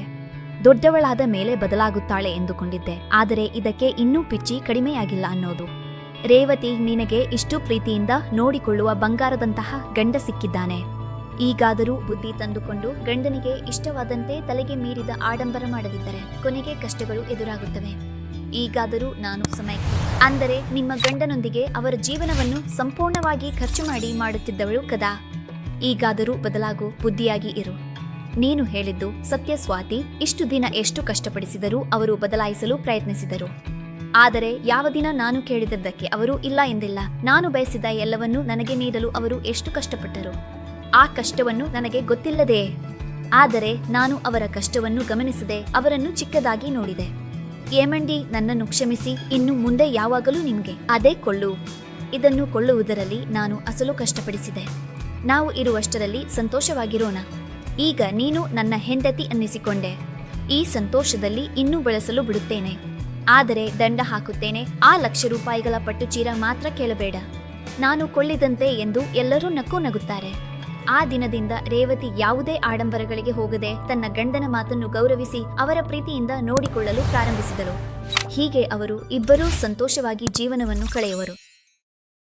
ದೊಡ್ಡವಳಾದ ಮೇಲೆ ಬದಲಾಗುತ್ತಾಳೆ ಎಂದುಕೊಂಡಿದ್ದೆ, ಆದರೆ ಇದಕ್ಕೆ ಇನ್ನೂ ಪಿಚ್ಚಿ ಕಡಿಮೆಯಾಗಿಲ್ಲ ಅನ್ನೋದು. ರೇವತಿ, ನಿನಗೆ ಇಷ್ಟು ಪ್ರೀತಿಯಿಂದ ನೋಡಿಕೊಳ್ಳುವ ಬಂಗಾರದಂತಹ ಗಂಡ ಸಿಕ್ಕಿದ್ದಾನೆ. ಈಗಾದರೂ ಬುದ್ಧಿ ತಂದುಕೊಂಡು ಗಂಡನಿಗೆ ಇಷ್ಟವಾದಂತೆ ತಲೆಗೆ ಮೀರಿದ ಆಡಂಬರ ಮಾಡದಿದ್ದರೆ ಕೊನೆಗೆ ಕಷ್ಟಗಳು ಎದುರಾಗುತ್ತವೆ. ಈಗಾದರೂ ನಾನು ಸಮಯಕ್ಕೆ, ಅಂದರೆ ನಿಮ್ಮ ಗಂಡನೊಂದಿಗೆ ಅವರ ಜೀವನವನ್ನು ಸಂಪೂರ್ಣವಾಗಿ ಖರ್ಚು ಮಾಡುತ್ತಿದ್ದವಳು ಕದಾ. ಈಗಾದರೂ ಬದಲಾಗು, ಬುದ್ಧಿಯಾಗಿ ಇರು. ನೀನು ಹೇಳಿದ್ದು ಸತ್ಯ ಸ್ವಾತಿ. ಇಷ್ಟು ದಿನ ಎಷ್ಟು ಕಷ್ಟಪಡಿಸಿದರೂ ಅವರು ಬದಲಾಯಿಸಲು ಪ್ರಯತ್ನಿಸಿದರು. ಆದರೆ ಯಾವ ದಿನ ನಾನು ಕೇಳಿದ್ದಕ್ಕೆ ಅವರು ಇಲ್ಲ ಎಂದಿಲ್ಲ. ನಾನು ಬಯಸಿದ ಎಲ್ಲವನ್ನೂ ನನಗೆ ನೀಡಲು ಅವರು ಎಷ್ಟು ಕಷ್ಟಪಟ್ಟರು. ಆ ಕಷ್ಟವನ್ನು ನನಗೆ ಗೊತ್ತಿಲ್ಲದೆ, ಆದರೆ ನಾನು ಅವರ ಕಷ್ಟವನ್ನು ಗಮನಿಸದೆ ಅವರನ್ನು ಚಿಕ್ಕದಾಗಿ ನೋಡಿದೆ. ಏಮಂಡಿ, ನನ್ನನ್ನು ಕ್ಷಮಿಸಿ. ಇನ್ನು ಮುಂದೆ ಯಾವಾಗಲೂ ನಿಮಗೆ ಅದೇ ಕೊಳ್ಳು. ಇದನ್ನು ಕೊಳ್ಳುವುದರಲ್ಲಿ ನಾನು ಅಸಲು ಕಷ್ಟಪಡಿಸಿದೆ. ನಾವು ಇರುವಷ್ಟರಲ್ಲಿ ಸಂತೋಷವಾಗಿರೋಣ. ಈಗ ನೀನು ನನ್ನ ಹೆಂಡತಿ ಅನ್ನಿಸಿಕೊಂಡೆ. ಈ ಸಂತೋಷದಲ್ಲಿ ಇನ್ನೂ ಬಳಸಲು ಬಿಡುತ್ತೇನೆ, ಆದರೆ ದಂಡ ಹಾಕುತ್ತೇನೆ. ಆ ಲಕ್ಷ ರೂಪಾಯಿಗಳ ಪಟ್ಟು ಚೀರ ಮಾತ್ರ ಕೇಳಬೇಡ. ನಾನು ಕೊಳ್ಳಿದಂತೆ ಎಂದು ಎಲ್ಲರೂ ನಗುತ್ತಾರೆ. ಆ ದಿನದಿಂದ ರೇವತಿ ಯಾವುದೇ ಆಡಂಬರಗಳಿಗೆ ಹೋಗದೆ ತನ್ನ ಗಂಡನ ಮಾತನ್ನು ಗೌರವಿಸಿ ಅವರ ಪ್ರೀತಿಯಿಂದ ನೋಡಿಕೊಳ್ಳಲು ಪ್ರಾರಂಭಿಸಿದಳು. ಹೀಗೆ ಅವರು ಇಬ್ಬರೂ ಸಂತೋಷವಾಗಿ ಜೀವನವನ್ನು ಕಳೆಯುವರು.